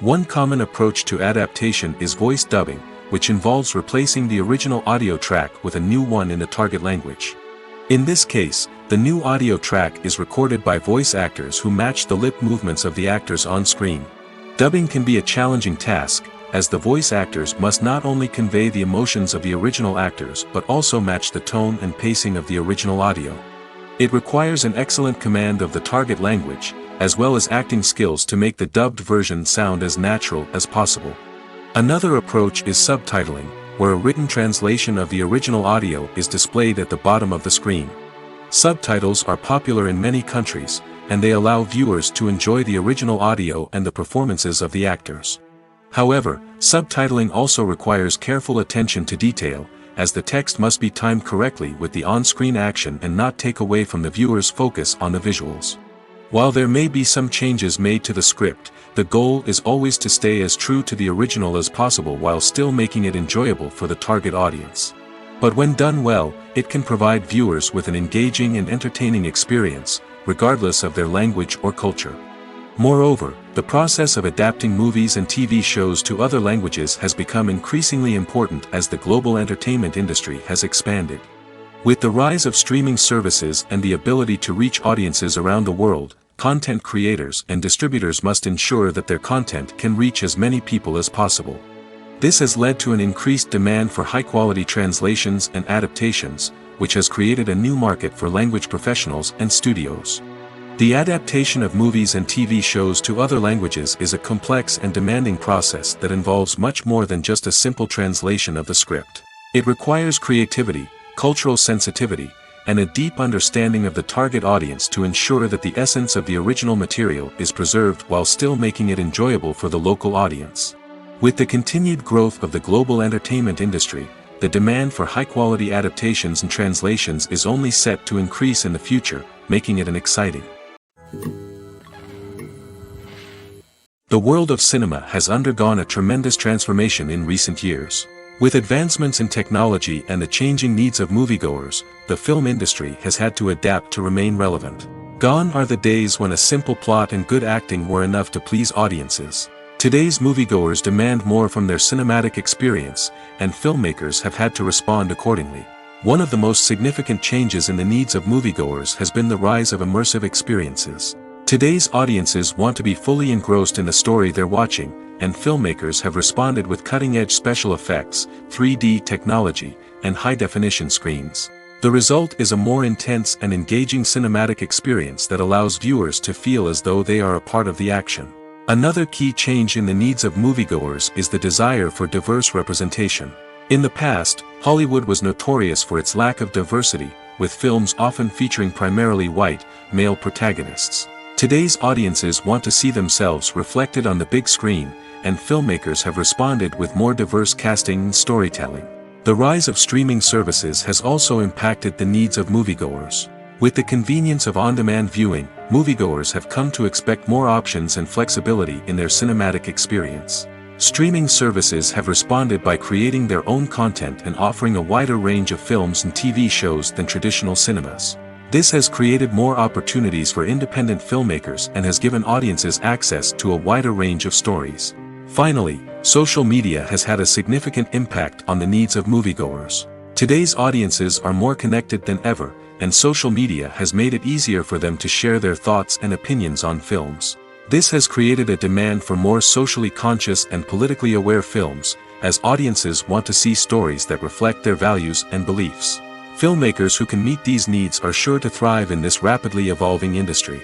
One common approach to adaptation is voice dubbing, which involves replacing the original audio track with a new one in the target language. In this case, the new audio track is recorded by voice actors who match the lip movements of the actors on screen. Dubbing can be a challenging task, as the voice actors must not only convey the emotions of the original actors but also match the tone and pacing of the original audio. It requires an excellent command of the target language, as well as acting skills to make the dubbed version sound as natural as possible. Another approach is subtitling, where a written translation of the original audio is displayed at the bottom of the screen. Subtitles are popular in many countries, and they allow viewers to enjoy the original audio and the performances of the actors. However, subtitling also requires careful attention to detail, as the text must be timed correctly with the on-screen action and not take away from the viewer's focus on the visuals. While there may be some changes made to the script, the goal is always to stay as true to the original as possible while still making it enjoyable for the target audience. But when done well, it can provide viewers with an engaging and entertaining experience, regardless of their language or culture. Moreover, the process of adapting movies and TV shows to other languages has become increasingly important as the global entertainment industry has expanded. With the rise of streaming services and the ability to reach audiences around the world, content creators and distributors must ensure that their content can reach as many people as possible. This has led to an increased demand for high-quality translations and adaptations, which has created a new market for language professionals and studios. The adaptation of movies and TV shows to other languages is a complex and demanding process that involves much more than just a simple translation of the script. It requires creativity, cultural sensitivity, and a deep understanding of the target audience to ensure that the essence of the original material is preserved while still making it enjoyable for the local audience. With the continued growth of the global entertainment industry, the demand for high-quality adaptations and translations is only set to increase in the future, making it exciting. The world of cinema has undergone a tremendous transformation in recent years. With advancements in technology and the changing needs of moviegoers, the film industry has had to adapt to remain relevant. Gone are the days when a simple plot and good acting were enough to please audiences. Today's moviegoers demand more from their cinematic experience, and filmmakers have had to respond accordingly. One of the most significant changes in the needs of moviegoers has been the rise of immersive experiences. Today's audiences want to be fully engrossed in the story they're watching, and filmmakers have responded with cutting-edge special effects, 3D technology, and high-definition screens. The result is a more intense and engaging cinematic experience that allows viewers to feel as though they are a part of the action. Another key change in the needs of moviegoers is the desire for diverse representation. In the past, Hollywood was notorious for its lack of diversity, with films often featuring primarily white, male protagonists. Today's audiences want to see themselves reflected on the big screen, and filmmakers have responded with more diverse casting and storytelling. The rise of streaming services has also impacted the needs of moviegoers. With the convenience of on-demand viewing, moviegoers have come to expect more options and flexibility in their cinematic experience. Streaming services have responded by creating their own content and offering a wider range of films and TV shows than traditional cinemas. This has created more opportunities for independent filmmakers and has given audiences access to a wider range of stories. Finally, social media has had a significant impact on the needs of moviegoers. Today's audiences are more connected than ever, and social media has made it easier for them to share their thoughts and opinions on films. This has created a demand for more socially conscious and politically aware films, as audiences want to see stories that reflect their values and beliefs. Filmmakers who can meet these needs are sure to thrive in this rapidly evolving industry.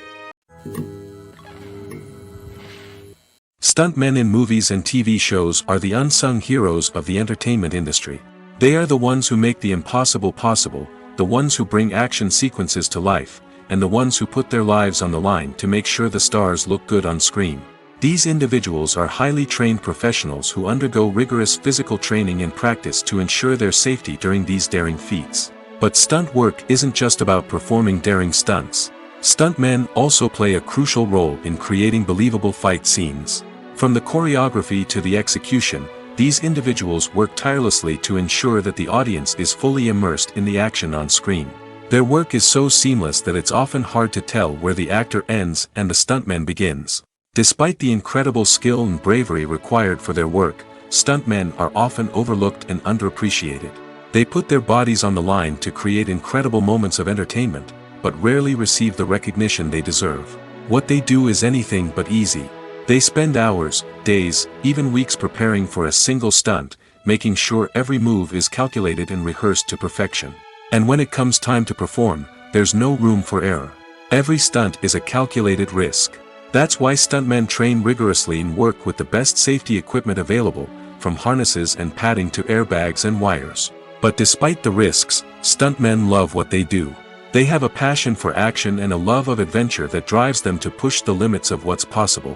Stuntmen in movies and TV shows are the unsung heroes of the entertainment industry. They are the ones who make the impossible possible, the ones who bring action sequences to life, and the ones who put their lives on the line to make sure the stars look good on screen. These individuals are highly trained professionals who undergo rigorous physical training and practice to ensure their safety during these daring feats. But stunt work isn't just about performing daring stunts. Stuntmen also play a crucial role in creating believable fight scenes. From the choreography to the execution, these individuals work tirelessly to ensure that the audience is fully immersed in the action on screen. Their work is so seamless that it's often hard to tell where the actor ends and the stuntman begins. Despite the incredible skill and bravery required for their work, stuntmen are often overlooked and underappreciated. They put their bodies on the line to create incredible moments of entertainment, but rarely receive the recognition they deserve. What they do is anything but easy. They spend hours, days, even weeks preparing for a single stunt, making sure every move is calculated and rehearsed to perfection. And when it comes time to perform, there's no room for error. Every stunt is a calculated risk. That's why stuntmen train rigorously and work with the best safety equipment available, from harnesses and padding to airbags and wires. But despite the risks, stuntmen love what they do. They have a passion for action and a love of adventure that drives them to push the limits of what's possible.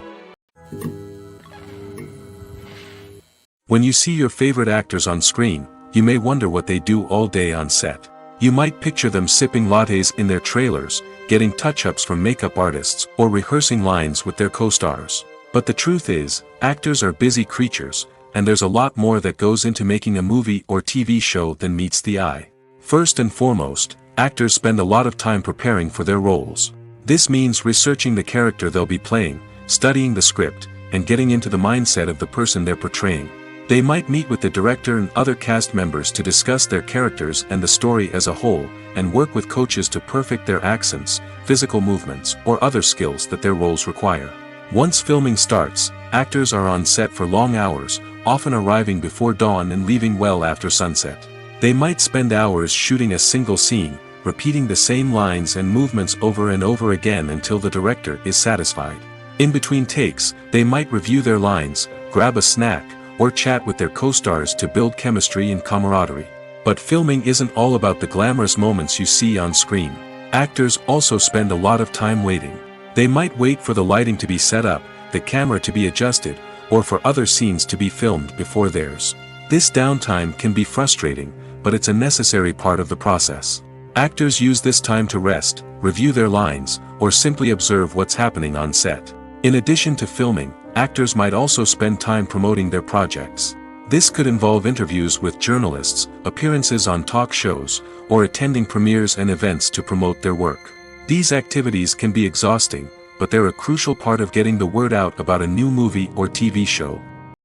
When you see your favorite actors on screen, you may wonder what they do all day on set. You might picture them sipping lattes in their trailers, getting touch-ups from makeup artists, or rehearsing lines with their co-stars. But the truth is, actors are busy creatures, and there's a lot more that goes into making a movie or TV show than meets the eye. First and foremost, actors spend a lot of time preparing for their roles. This means researching the character they'll be playing, studying the script, and getting into the mindset of the person they're portraying. They might meet with the director and other cast members to discuss their characters and the story as a whole, and work with coaches to perfect their accents, physical movements, or other skills that their roles require. Once filming starts, actors are on set for long hours, often arriving before dawn and leaving well after sunset. They might spend hours shooting a single scene, repeating the same lines and movements over and over again until the director is satisfied. In between takes, they might review their lines, grab a snack, or chat with their co-stars to build chemistry and camaraderie. But filming isn't all about the glamorous moments you see on screen. Actors also spend a lot of time waiting. They might wait for the lighting to be set up, the camera to be adjusted, or for other scenes to be filmed before theirs. This downtime can be frustrating, but it's a necessary part of the process. Actors use this time to rest, review their lines, or simply observe what's happening on set. In addition to filming, actors might also spend time promoting their projects. This could involve interviews with journalists, appearances on talk shows, or attending premieres and events to promote their work. These activities can be exhausting, but they're a crucial part of getting the word out about a new movie or TV show.